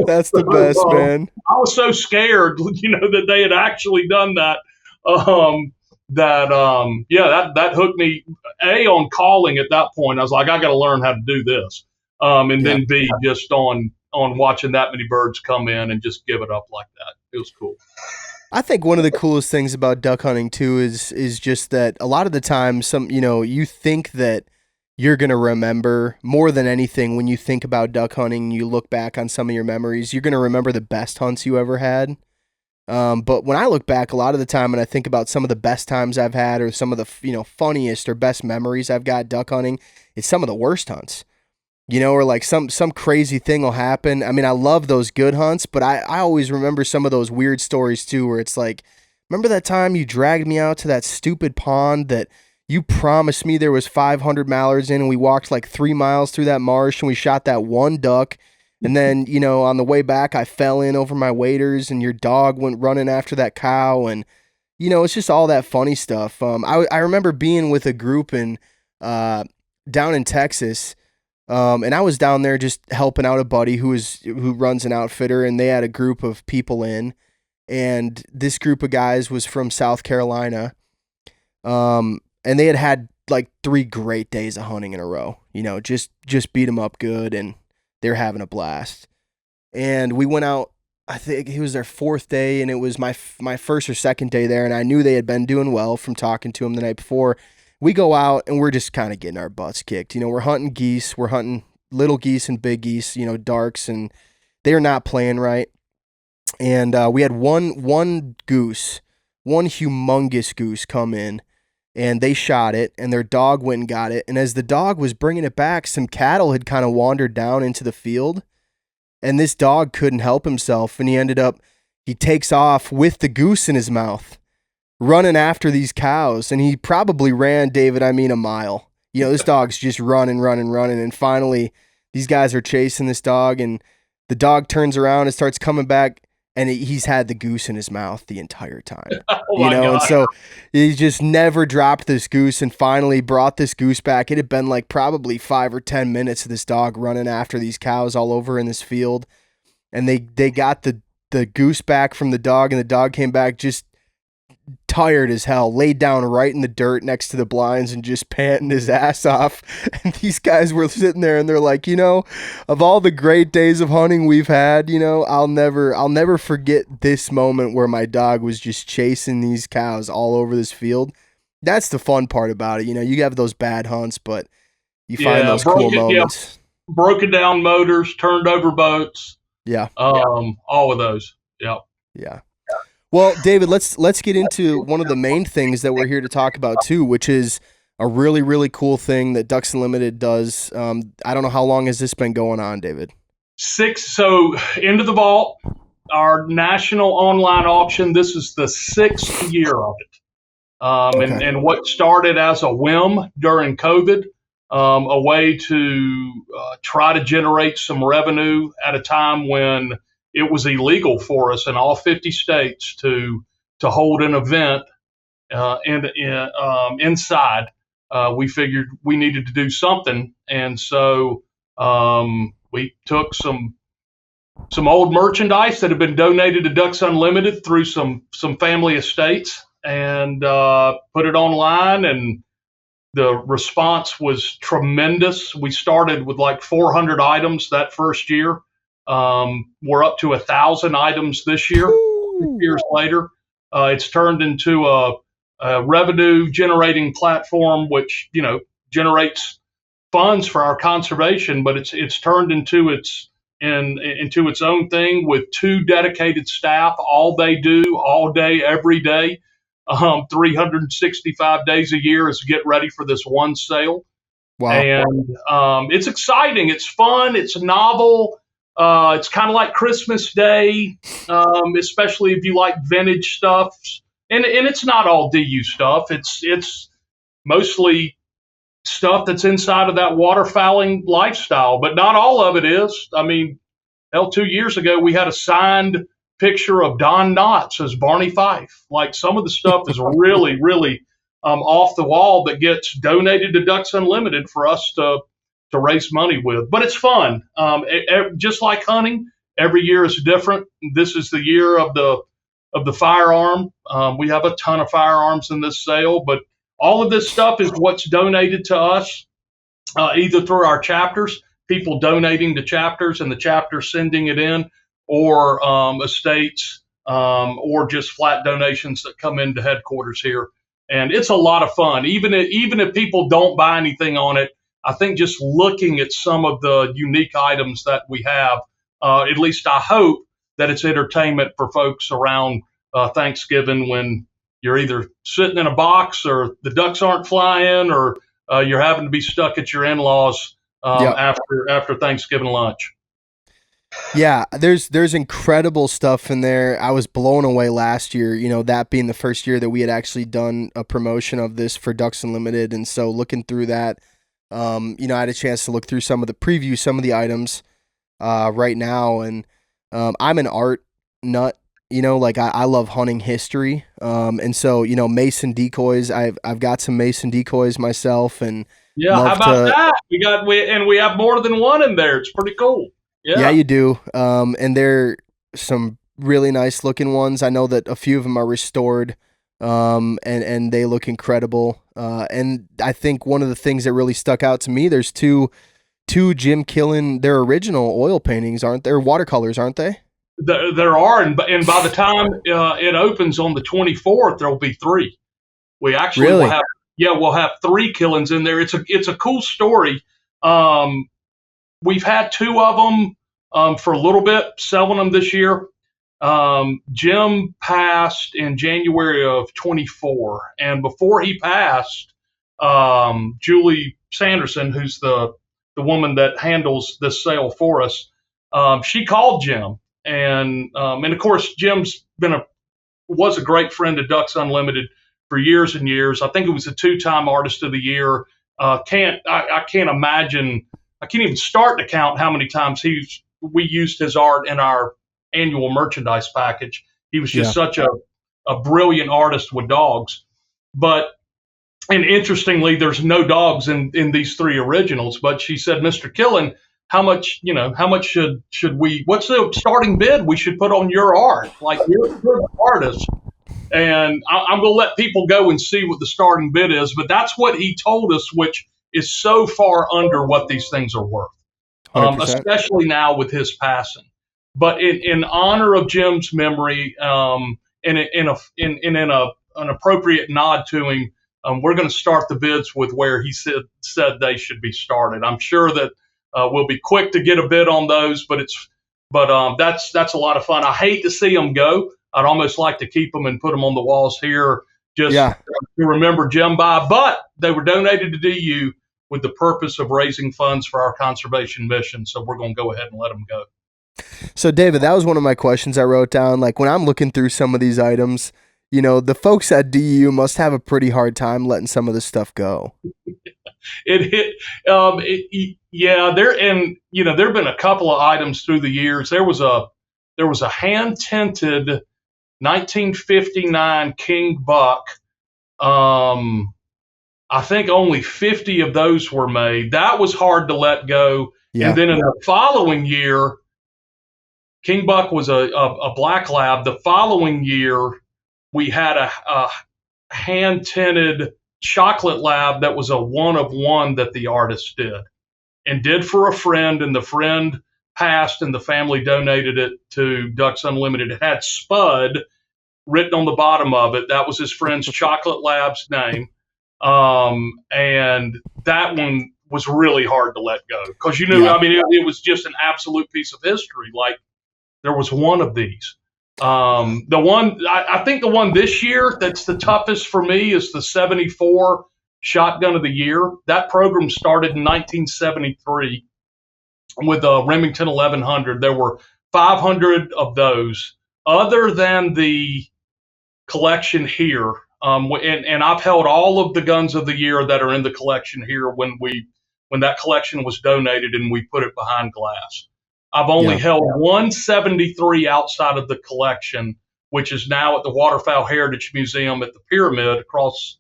That's the best, man. I was so scared, that they had actually done that. That hooked me on calling at that point. I was like, I got to learn how to do this, and Yeah. then B, just on watching that many birds come in and just give it up like that. It was cool. I think one of the coolest things about duck hunting too is just that a lot of the time you think that you're going to remember more than anything when you think about duck hunting, you look back on some of your memories, you're going to remember the best hunts you ever had. But when I look back a lot of the time and I think about some of the best times I've had or some of the funniest or best memories I've got duck hunting, it's some of the worst hunts. Or like some crazy thing will happen. I mean, I love those good hunts, but I always remember some of those weird stories too, where it's like, remember that time you dragged me out to that stupid pond that you promised me there was 500 mallards in, and we walked like 3 miles through that marsh and we shot that one duck. And then, on the way back, I fell in over my waders and your dog went running after that cow. And, it's just all that funny stuff. I remember being with a group down in Texas. And I was down there just helping out a buddy who runs an outfitter, and they had a group of people in, and this group of guys was from South Carolina. And they had like 3 great days of hunting in a row, just beat them up good, and they're having a blast. And we went out, I think it was their 4th day, and it was my first or second day there, and I knew they had been doing well from talking to them the night before. We go out and we're just kind of getting our butts kicked. We're hunting geese. We're hunting little geese and big geese, darks, and they're not playing right. And we had one goose, one humongous goose come in, and they shot it, and their dog went and got it. And as the dog was bringing it back, some cattle had kind of wandered down into the field, and this dog couldn't help himself, and he takes off with the goose in his mouth, running after these cows, and he probably ran, David, I mean a mile. This dog's just running, and finally these guys are chasing this dog, and the dog turns around and starts coming back, and he's had the goose in his mouth the entire time. Oh my God. And so he just never dropped this goose, and finally brought this goose back. It had been like probably 5 or 10 minutes of this dog running after these cows all over in this field, and they got the goose back from the dog, and the dog came back just tired as hell, laid down right in the dirt next to the blinds and just panting his ass off. And these guys were sitting there and they're like, of all the great days of hunting we've had, I'll never forget this moment where my dog was just chasing these cows all over this field. That's the fun part about it. You have those bad hunts, but you find those cool moments. Yeah, broken down motors, turned over boats. Yeah. All of those. Yep. Yeah. Well, David, let's get into one of the main things that we're here to talk about too, which is a really, really cool thing that Ducks Unlimited does. I don't know how long has this been going on, David? So Into the Vault, our national online auction. This is the 6th year of it. Okay. And what started as a whim during COVID, a way to try to generate some revenue at a time when it was illegal for us in all 50 states to hold an event inside. We figured we needed to do something, and so we took some old merchandise that had been donated to Ducks Unlimited through some family estates and put it online, and the response was tremendous. We started with like 400 items that first year. We're up to 1,000 items this year. 6 years later, it's turned into a revenue generating platform, which generates funds for our conservation. But it's turned into its own thing with 2 dedicated staff. All they do, all day, every day, 365 days a year, is get ready for this one sale. Wow. And it's exciting. It's fun. It's novel. It's kind of like Christmas Day, especially if you like vintage stuff. And it's not all DU stuff. It's mostly stuff that's inside of that waterfowling lifestyle, but not all of it is. I mean, 2 years ago, we had a signed picture of Don Knotts as Barney Fife. Like, some of the stuff is really, really off the wall that gets donated to Ducks Unlimited for us to raise money with. But it's fun. Just like hunting, every year is different. This is the year of the of the firearm. We have a ton of firearms in this sale, but all of this stuff is what's donated to us, either through our chapters, people donating to chapters and the chapters sending it in, or estates, or just flat donations that come into headquarters here. And it's a lot of fun. Even if people don't buy anything on it, I think just looking at some of the unique items that we have, at least I hope that it's entertainment for folks around Thanksgiving, when you're either sitting in a box or the ducks aren't flying, or you're having to be stuck at your in-laws Yep. after Thanksgiving lunch. Yeah, there's incredible stuff in there. I was blown away last year, that being the first year that we had actually done a promotion of this for Ducks Unlimited. And so looking through that, I had a chance to look through some of the items right now. And I'm an art nut, like I love hunting history. And so, Mason decoys, I've got some Mason decoys myself, and Yeah, how love about to. that? We have more than one in there. It's pretty cool. Yeah, Yeah. you do. And they're some really nice looking ones. I know that a few of them are restored, and they look incredible. And I think one of the things that really stuck out to me, there's two Jim Killen, their original oil paintings, aren't there? Watercolors, aren't they? There are, and by the time it opens on the 24th, there will be three. We actually will Really? have, yeah, we'll have three Killens in there. It's a cool story. Um, we've had two of them for a little bit, selling them this year. Jim passed in January of 24, and before he passed, Julie Sanderson, who's the woman that handles this sale for us, she called Jim, and of course Jim's was a great friend of Ducks Unlimited for years and years. I think it was a two-time Artist of the Year. I can't imagine. I can't even start to count how many times we used his art in our annual merchandise package. He was just Yeah. such a brilliant artist with dogs. But and interestingly, there's no dogs in these three originals. But she said, Mr. Killen, how much should we? What's the starting bid we should put on your art? Like you're the artist, and I'm going to let people go and see what the starting bid is. But that's what he told us, which is so far under what these things are worth, 100%. especially now with his passing. But in honor of Jim's memory, and in an appropriate nod to him, we're going to start the bids with where he said they should be started. I'm sure that we'll be quick to get a bid on those, but that's a lot of fun. I hate to see them go. I'd almost like to keep them and put them on the walls here, just Yeah. to remember Jim by. But they were donated to DU with the purpose of raising funds for our conservation mission. So we're going to go ahead and let them go. So, David, that was one of my questions I wrote down. Like, when I'm looking through some of these items, the folks at DU must have a pretty hard time letting some of this stuff go. Yeah, there have been a couple of items through the years. There was a hand tinted 1959 King Buck. I think only 50 of those were made. That was hard to let go. Yeah. And then in the following year, King Buck was a black lab. The following year, we had a hand tinted chocolate lab that was a one of one that the artist did for a friend, and the friend passed, and the family donated it to Ducks Unlimited. It had Spud written on the bottom of it. That was his friend's chocolate lab's name. And that one was really hard to let go because Yeah. I mean, it was just an absolute piece of history. Like there was one of these. I think the one this year that's the toughest for me is the 74 Shotgun of the Year. That program started in 1973 with a Remington 1100. There were 500 of those. Other than the collection here, and I've held all of the guns of the year that are in the collection here when that collection was donated and we put it behind glass. I've only Yeah. held 173 outside of the collection, which is now at the Waterfowl Heritage Museum at the Pyramid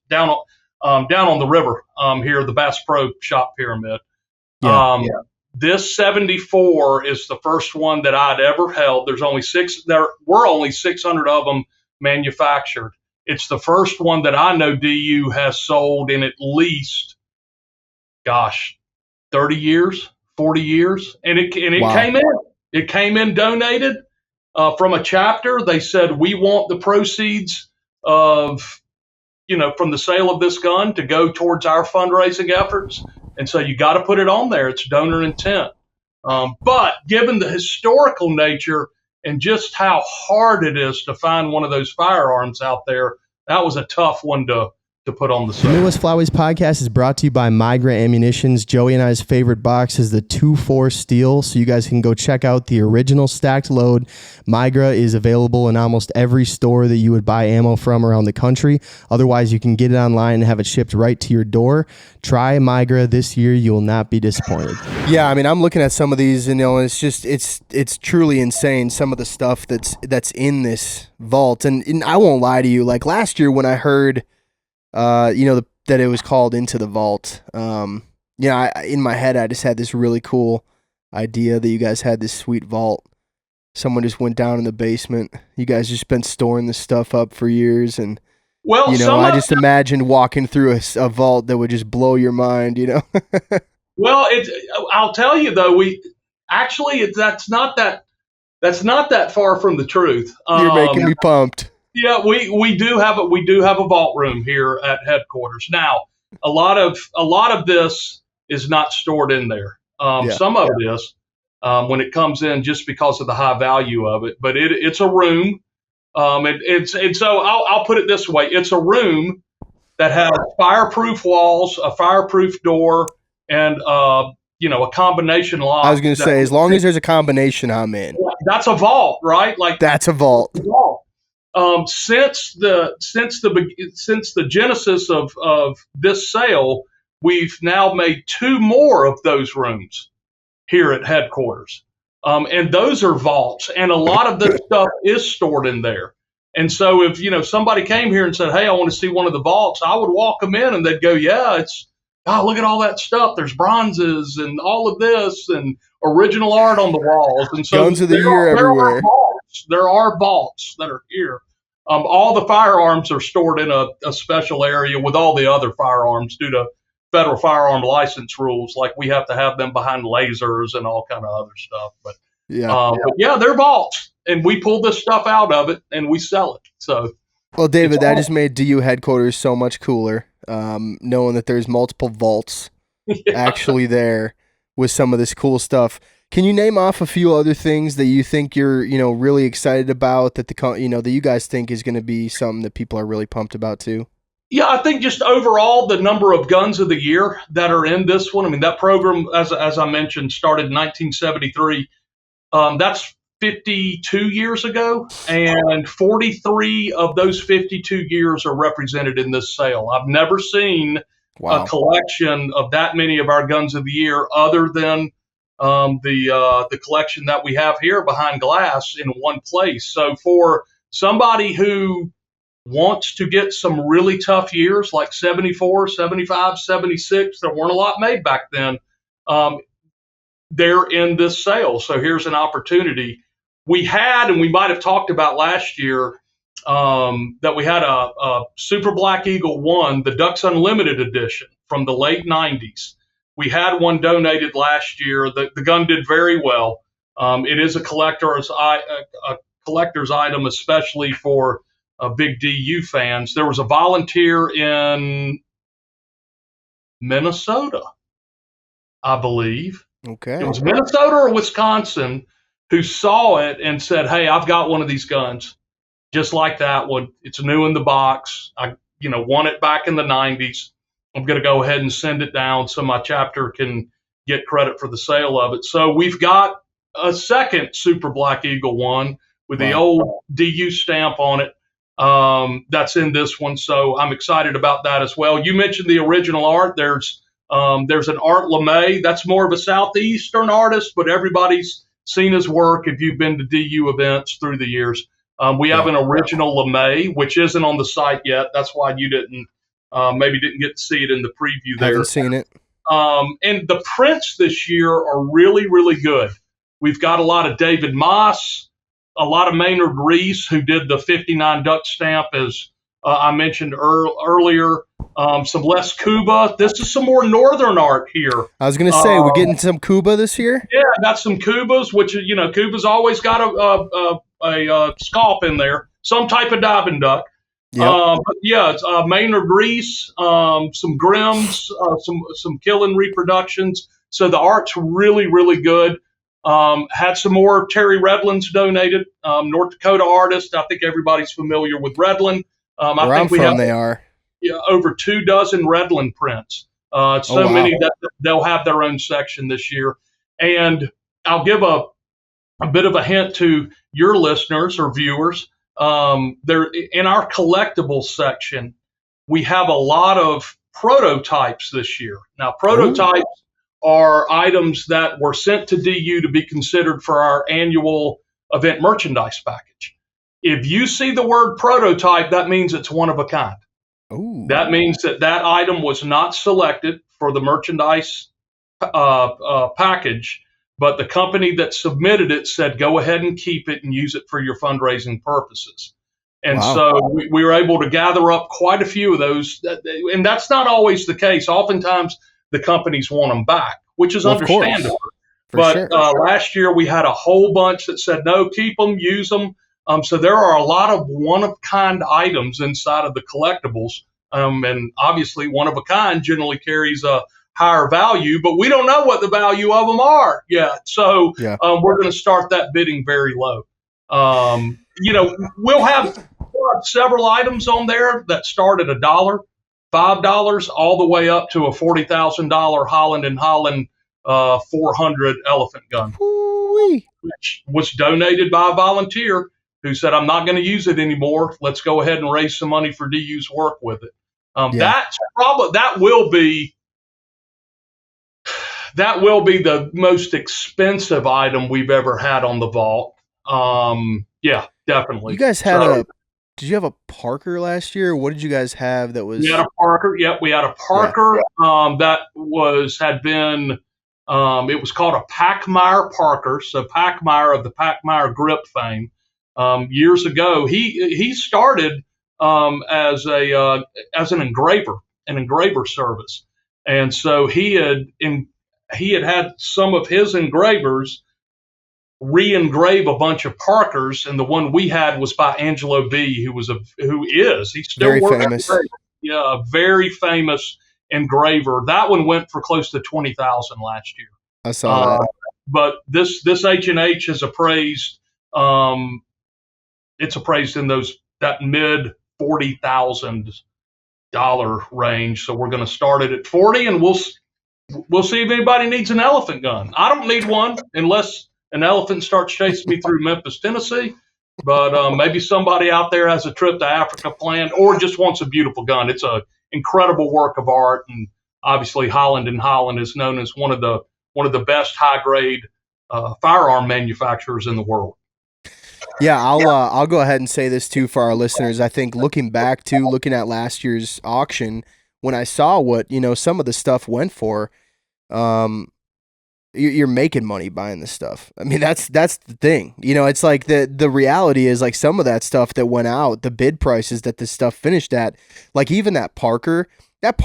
down on the river here, the Bass Pro Shop Pyramid. Yeah. This 74 is the first one that I'd ever held. There were only 600 of them manufactured. It's the first one that I know DU has sold in at least, 30 years, 40 years. And it Wow. came in. It came in donated from a chapter. They said, we want the proceeds of, from the sale of this gun to go towards our fundraising efforts. And so you got to put it on there. It's donor intent. But given the historical nature and just how hard it is to find one of those firearms out there, that was a tough one to put on the sale. The Midwest Flyways podcast is brought to you by Migra Ammunitions. Joey and I's favorite box is the 2-4 steel, so you guys can go check out the original stacked load. Migra is available in almost every store that you would buy ammo from around the country. Otherwise, you can get it online and have it shipped right to your door. Try Migra this year. You will not be disappointed. Yeah, I mean, I'm looking at some of these, and it's just it's truly insane, some of the stuff that's in this vault. And I won't lie to you, like last year when I heard that it was called Into the Vault. In my head, I just had this really cool idea that you guys had this sweet vault. Someone just went down in the basement. You guys just been storing this stuff up for years. And, I just imagined walking through a vault that would just blow your mind, Well, I'll tell you though, that's not that far from the truth. You're making me pumped. Yeah, we do have a vault room here at headquarters. Now, a lot of this is not stored in there. Some of it is when it comes in, just because of the high value of it. But it's a room. So I'll put it this way: it's a room that has fireproof walls, a fireproof door, and a combination lock. I was going to say, as long as there's a combination, I'm in. That's a vault, right? Like that's a vault. Since the genesis of this sale, we've now made 2 more of those rooms here at headquarters, and those are vaults, and a lot of this stuff is stored in there. And so, if somebody came here and said, "Hey, I want to see one of the vaults," I would walk them in, and they'd go, "Yeah, look at all that stuff. There's bronzes and all of this, and original art on the walls." And so, guns of the year everywhere. There are vaults that are here. All the firearms are stored in a special area with all the other firearms due to federal firearm license rules. Like we have to have them behind lasers and all kind of other stuff. But they're vaults, and we pull this stuff out of it and we sell it. So, well, David, that just made DU headquarters so much cooler, knowing that there's multiple vaults actually there with some of this cool stuff. Can you name off a few other things that you think you're, really excited about that that you guys think is going to be something that people are really pumped about too? Yeah, I think just overall the number of guns of the year that are in this one. I mean, that program, as I mentioned, started in 1973. That's 52 years ago, and 43 of those 52 years are represented in this sale. I've never seen a collection of that many of our guns of the year, other than the collection that we have here behind glass in one place. So for somebody who wants to get some really tough years like 74, 75, 76, there weren't a lot made back then, they're in this sale. So here's an opportunity. We had, and we might have talked about last year, that we had a Super Black Eagle 1, the Ducks Unlimited edition from the late 90s. We had one donated last year. The gun did very well. It is a collector's item, especially for big DU fans. There was a volunteer in Minnesota, I believe. Okay. It was Minnesota or Wisconsin who saw it and said, "Hey, I've got one of these guns, just like that one. It's new in the box. I won it back in the 90s. I'm going to go ahead and send it down so my chapter can get credit for the sale of it." So we've got a second Super Black Eagle 1 with the old DU stamp on it. That's in this one. So I'm excited about that as well. You mentioned the original art. There's an Art LeMay. That's more of a Southeastern artist, but everybody's seen his work if you've been to DU events through the years. We have an original LeMay, which isn't on the site yet. That's why you maybe didn't get to see it in the preview there. Haven't seen it. And the prints this year are really, really good. We've got a lot of David Moss. a lot of Maynard Reese, who did the 59 duck stamp, as I mentioned earlier. Some less Cuba. This is some more northern art here. I was gonna say we're getting some Cuba this year. Yeah, I got some Cubas, which Cuba's always got a scalp in there, some type of diving duck. Yep. But yeah, it's Maynard Reese, some Grims, some killing reproductions. So the art's really, really good. Had some more Terry Redlands donated, North Dakota artist. I think everybody's familiar with Redland. I Where I'm think we from, have they are. over 24 Redland prints. So wow. many that they'll have their own section this year. And I'll give a bit of a hint to your listeners or viewers. There in our collectibles section, we have a lot of prototypes this year. Now, prototypes are items that were sent to DU to be considered for our annual event merchandise package. If you see the word prototype, that means it's one of a kind. Ooh. That means that item was not selected for the merchandise package, but the company that submitted it said, go ahead and keep it and use it for your fundraising purposes. And so we were able to gather up quite a few of those. And that's not always the case. Oftentimes the companies want them back, which is understandable. But last year we had a whole bunch that said, no, keep them, use them. So there are a lot of one-of-kind items inside of the collectibles. And obviously one-of-a-kind generally carries a higher value, but we don't know what the value of them are yet. So we're going to start that bidding very low. We'll have several items on there that start at $1, $5, all the way up to a $40,000 Holland and Holland 400 elephant gun, which was donated by a volunteer who said, I'm not going to use it anymore. Let's go ahead and raise some money for DU's work with it. That will be the most expensive item we've ever had on the vault. Yeah, definitely. You guys had did you have a Parker last year? What did you guys have that was? We had a Parker. Yep, we had a Parker that it was called a Packmeyer Parker. So Packmeyer of the Packmeyer grip fame. Years ago, he started as an engraver service, and so he had some of his engravers re-engrave a bunch of Parkers, and the one we had was by Angelo B, he's still very working. Famous. Yeah, a very famous engraver. That one went for close to $20,000 last year. I saw that. But this H&H is appraised. It's appraised in that mid $40,000 range. So we're going to start it at 40, and we'll see if anybody needs an elephant gun. I don't need one unless an elephant starts chasing me through Memphis, Tennessee. But maybe somebody out there has a trip to Africa planned or just wants a beautiful gun. It's an incredible work of art, and obviously Holland and Holland is known as one of the best high grade firearm manufacturers in the world. Yeah, I'll go ahead and say this too for our listeners. I think looking at last year's auction, when I saw what some of the stuff went for, you're making money buying this stuff. I mean, that's the thing. It's like the reality is, like, some of that stuff that went out, the bid prices that this stuff finished at, like even that Parker that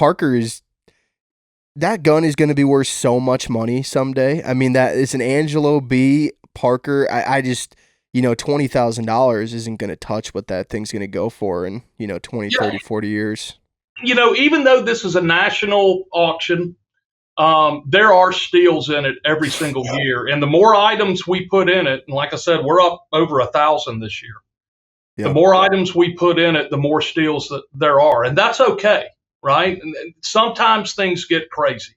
gun is going to be worth so much money someday. I mean, that it's an Angelo B Parker. I just, $20,000 isn't going to touch what that thing's going to go for in, 20, 30, 40 years. Even though this is a national auction, there are steals in it every single year. And the more items we put in it, and like I said, we're up over 1,000 this year. Yep. The more items we put in it, the more steals that there are. And that's okay, right? And sometimes things get crazy.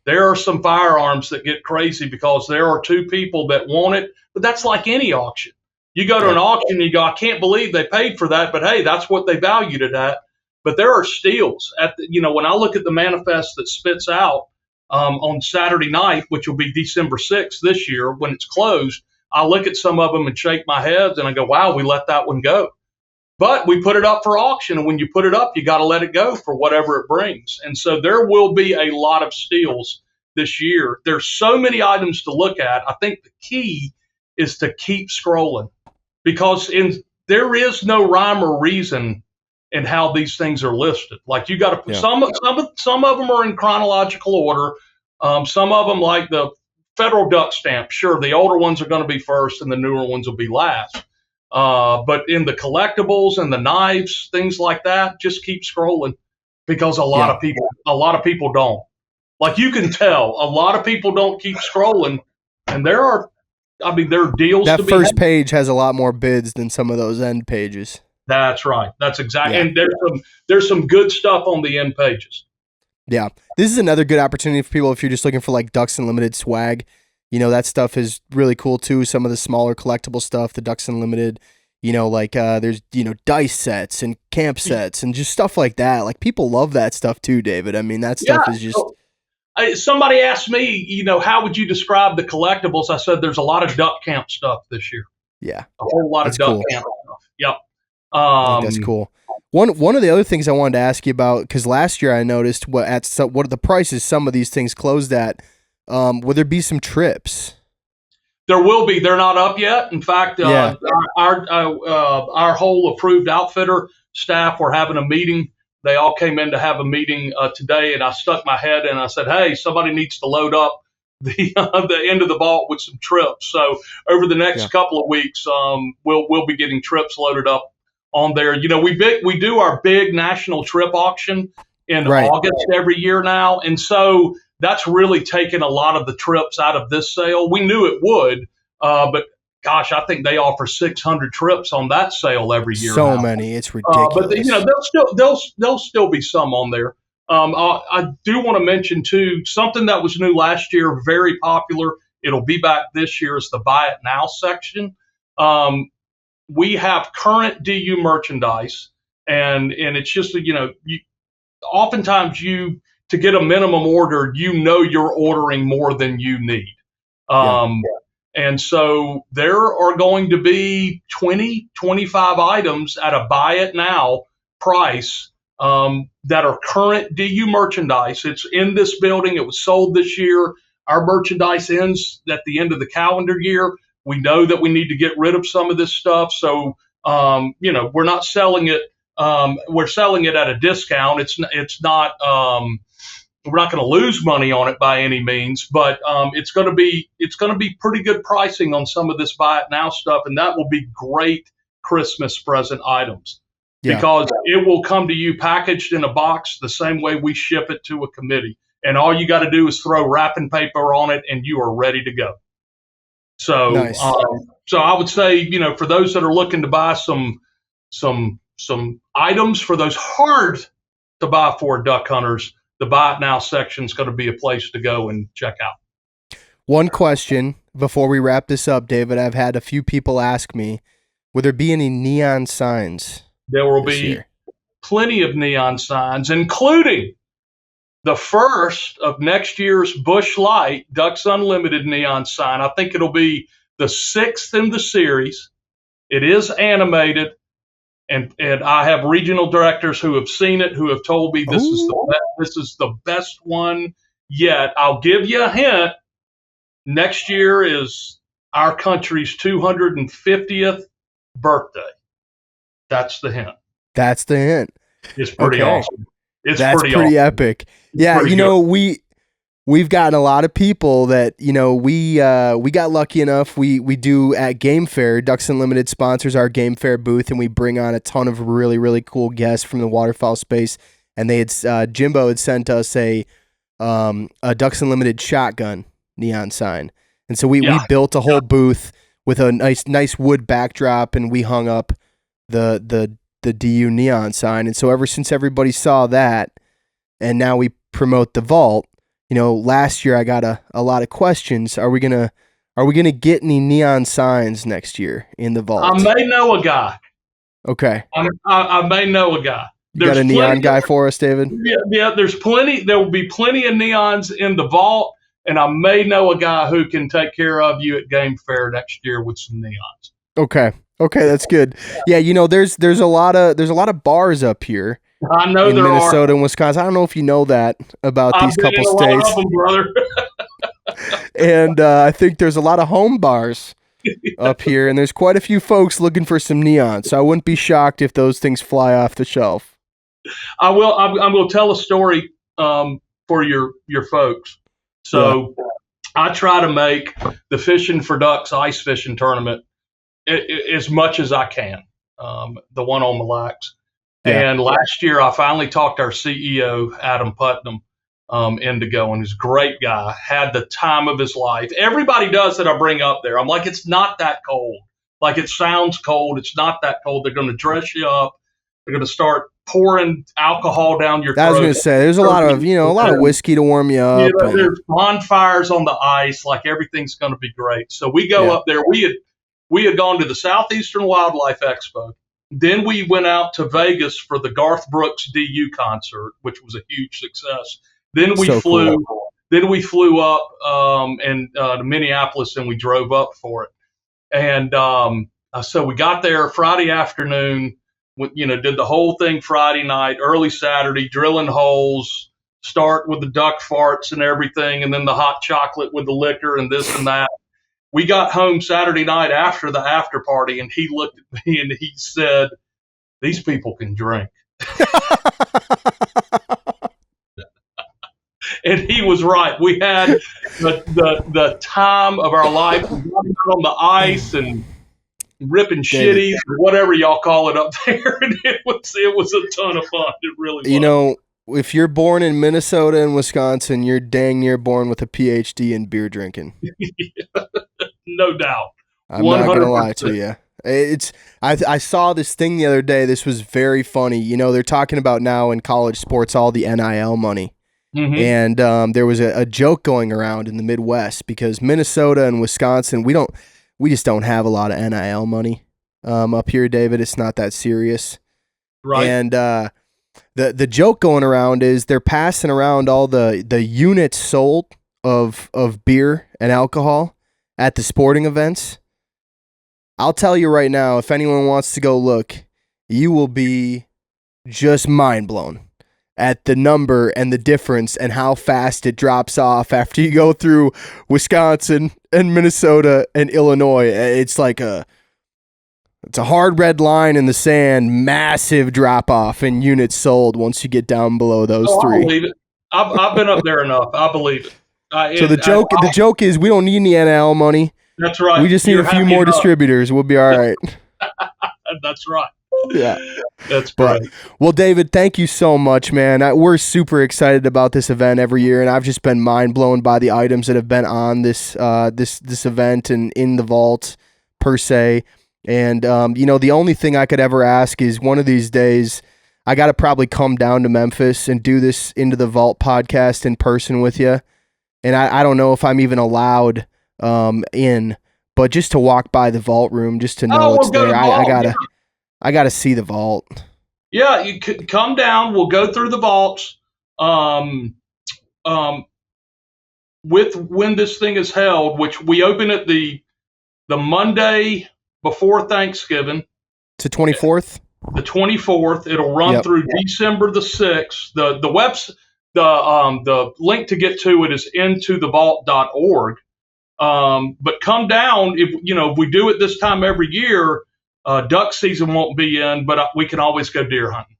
There are some firearms that get crazy because there are two people that want it, but that's like any auction. You go to an auction and you go, I can't believe they paid for that, but hey, that's what they valued it at. But there are steals. When I look at the manifest that spits out on Saturday night, which will be December 6th this year when it's closed, I look at some of them and shake my head and I go, wow, we let that one go. But we put it up for auction, and when you put it up, you got to let it go for whatever it brings. And so there will be a lot of steals this year. There's so many items to look at. I think the key is to keep scrolling. because there is no rhyme or reason in how these things are listed. Like you got to put some of them are in chronological order. Some of them, like the federal duck stamp, sure, the older ones are going to be first and the newer ones will be last. But in the collectibles and the knives, things like that, just keep scrolling, because a lot of people don't. Like, you can tell a lot of people don't keep scrolling, and there are deals. That first page has a lot more bids than some of those end pages. That's right. That's exactly. And there's some good stuff on the end pages. Yeah, this is another good opportunity for people if you're just looking for like Ducks Unlimited swag. You know, that stuff is really cool too. Some of the smaller collectible stuff, the Ducks Unlimited, you know, like there's, you know, dice sets and camp sets and just stuff like that. Like, people love that stuff too, David. I mean, that stuff is just... Somebody asked me, you know, how would you describe the collectibles? I said there's a lot of duck camp stuff this year. Yeah. A whole lot of duck camp stuff. Yep. That's cool. One of the other things I wanted to ask you about, because last year I noticed what are the prices some of these things closed at. Will there be some trips? There will be. They're not up yet. In fact, our whole approved outfitter staff were having a meeting. They all came in to have a meeting today, and I stuck my head in and I said, hey, somebody needs to load up the end of the vault with some trips. So over the next couple of weeks, we'll be getting trips loaded up on there. You know, we do our big national trip auction in August every year now, and so that's really taken a lot of the trips out of this sale. We knew it would, but gosh, I think they offer 600 trips on that sale every year. So many, it's ridiculous. But you know, there'll still be some on there. I do want to mention too, something that was new last year, very popular. It'll be back this year, is the Buy It Now section. We have current DU merchandise, and it's just, you know, oftentimes to get a minimum order, you know, you're ordering more than you need. And so there are going to be 20, 25 items at a Buy It Now price that are current DU merchandise. It's in this building. It was sold this year. Our merchandise ends at the end of the calendar year. We know that we need to get rid of some of this stuff. So, you know, we're not selling it. We're selling it at a discount. It's not, we're not going to lose money on it by any means, but it's going to be pretty good pricing on some of this Buy It Now stuff, and that will be great Christmas present items because it will come to you packaged in a box the same way we ship it to a committee, and all you got to do is throw wrapping paper on it, and you are ready to go. So, nice. So I would say, you know, for those that are looking to buy some items for those hard to buy for duck hunters, the Buy It Now section is going to be a place to go and check out. One question before we wrap this up, David. I've had a few people ask me, will there be any neon signs? There will be plenty of neon signs, including the first of next year's Busch Light Ducks Unlimited neon sign. I think it'll be the 6th in the series. It is animated. And I have regional directors who have seen it, who have told me this is the best one yet. I'll give you a hint. Next year is our country's 250th birthday. That's the hint. That's the hint. It's pretty awesome. That's pretty epic. Yeah, you know, we've gotten a lot of people that, you know, we got lucky enough. We do at Game Fair. Ducks Unlimited sponsors our Game Fair booth, and we bring on a ton of really, really cool guests from the waterfowl space. And they had Jimbo had sent us a Ducks Unlimited shotgun neon sign, and so we built a whole booth with a nice wood backdrop, and we hung up the DU neon sign. And so ever since everybody saw that, and now we promote the vault. You know, last year I got a lot of questions. Are we gonna get any neon signs next year in the vault? I may know a guy. Okay. I may know a guy. You got a neon guy for us, David? Yeah. There's plenty. There will be plenty of neons in the vault, and I may know a guy who can take care of you at Game Fair next year with some neons. Okay, that's good. Yeah, you know, there's a lot of bars up here. I know in there Minnesota are. and Wisconsin. I don't know if you know that about these couple states. Them, brother. And I think there's a lot of home bars up here, and there's quite a few folks looking for some neon. So I wouldn't be shocked if those things fly off the shelf. I will. I'm going to tell a story for your folks. So I try to make the Fishing for Ducks ice fishing tournament as much as I can. The one on Mille Lacs. Yeah. And last year, I finally talked our CEO, Adam Putnam, into going. He's a great guy, had the time of his life. Everybody does that I bring up there. I'm like, it's not that cold. Like, it sounds cold. It's not that cold. They're going to dress you up. They're going to start pouring alcohol down your throat. I was going to say, there's a lot of whiskey to warm you up. There's bonfires on the ice. Like, everything's going to be great. So we go up there. We had gone to the Southeastern Wildlife Expo. Then we went out to Vegas for the Garth Brooks DU concert, which was a huge success. Then we flew. Cool. Then we flew up to Minneapolis, and we drove up for it. And so we got there Friday afternoon. Did the whole thing Friday night, early Saturday, drilling holes. Start with the duck farts and everything, and then the hot chocolate with the liquor and this and that. We got home Saturday night after the after party, and he looked at me and he said, "These people can drink." And he was right. We had the time of our life. We got on the ice and ripping shitties or whatever y'all call it up there, and it was a ton of fun. It really was. If you're born in Minnesota and Wisconsin, you're dang near born with a PhD in beer drinking. No doubt. I'm 100%. Not gonna lie to you. I saw this thing the other day. This was very funny. They're talking about now in college sports all the NIL money. Mm-hmm. And there was a joke going around in the Midwest because Minnesota and Wisconsin, we just don't have a lot of NIL money up here, David. It's not that serious. Right. And the joke going around is they're passing around all the units sold of beer and alcohol at the sporting events. I'll tell you right now, if anyone wants to go look, you will be just mind blown at the number and the difference and how fast it drops off after you go through Wisconsin and Minnesota and Illinois. It's like it's a hard red line in the sand, massive drop off in units sold once you get down below those three. I believe it. I've been up there enough. I believe it. So the joke is we don't need any NIL money. That's right. We just need a few more distributors. We'll be all right. That's right. Yeah. That's great. Well, David, thank you so much, man. We're super excited about this event every year, and I've just been mind blown by the items that have been on this event and in the vault per se. And the only thing I could ever ask is one of these days I got to probably come down to Memphis and do this Into the Vault podcast in person with you. And I don't know if I'm even allowed in, but just to walk by the vault room, just to know it's there. I gotta see the vault. Yeah, you could come down. We'll go through the vaults. With when this thing is held, which we open it the Monday before Thanksgiving. It's the 24th. The 24th. It'll run through December the 6th. The link to get to it is intothevault.org. But come down if we do it this time every year. Duck season won't be in, but we can always go deer hunting.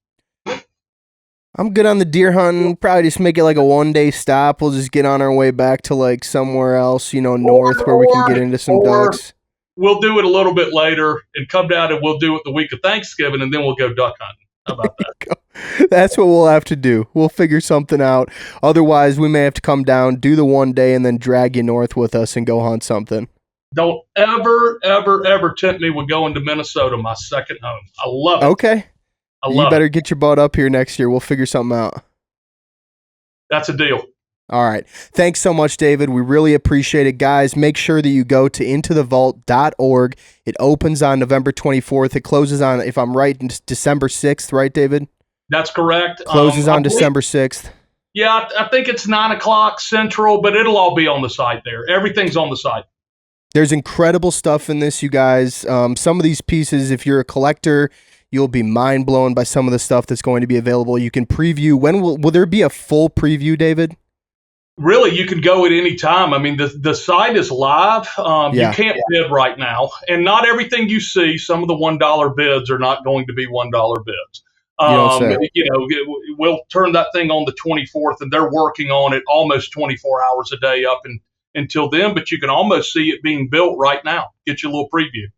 I'm good on the deer hunting. Probably just make it like a 1-day stop. We'll just get on our way back to like somewhere else, north where we can get into some ducks. We'll do it a little bit later and come down and we'll do it the week of Thanksgiving and then we'll go duck hunting. How about that? That's what we'll have to do. We'll figure something out. Otherwise, we may have to come down, do the 1 day, and then drag you north with us and go hunt something. Don't ever, ever, ever tempt me with going to Minnesota, my second home. I love it. Okay. You better get your butt up here next year. We'll figure something out. That's a deal. All right. Thanks so much, David. We really appreciate it. Guys, make sure that you go to intothevault.org. It opens on November 24th. It closes on, if I'm right, December 6th, right, David? That's correct. Closes on December 6th. Yeah, I think it's 9 o'clock Central, but it'll all be on the site there. Everything's on the site. There's incredible stuff in this, you guys. Some of these pieces, if you're a collector, you'll be mind blown by some of the stuff that's going to be available. You can preview. When will there be a full preview, David? Really, you can go at any time. I mean, the site is live. You Yeah, can't bid right now, and not everything you see. Some of the $1 bids are not going to be $1 bids. you don't say. We'll turn that thing on the 24th, and they're working on it almost 24 hours a day up until then. But you can almost see it being built right now. Get you a little preview.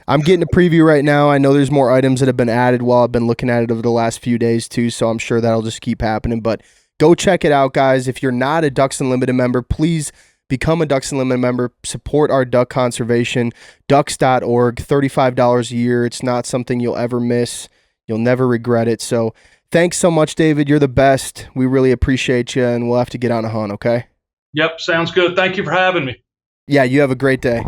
I'm getting a preview right now. I know there's more items that have been added while I've been looking at it over the last few days too, so I'm sure that'll just keep happening. But go check it out, guys. If you're not a Ducks Unlimited member, please become a Ducks Unlimited member. Support our duck conservation. Ducks.org, $35 a year. It's not something you'll ever miss. You'll never regret it. So thanks so much, David. You're the best. We really appreciate you, and we'll have to get on a hunt, okay? Yep, sounds good. Thank you for having me. Yeah, you have a great day.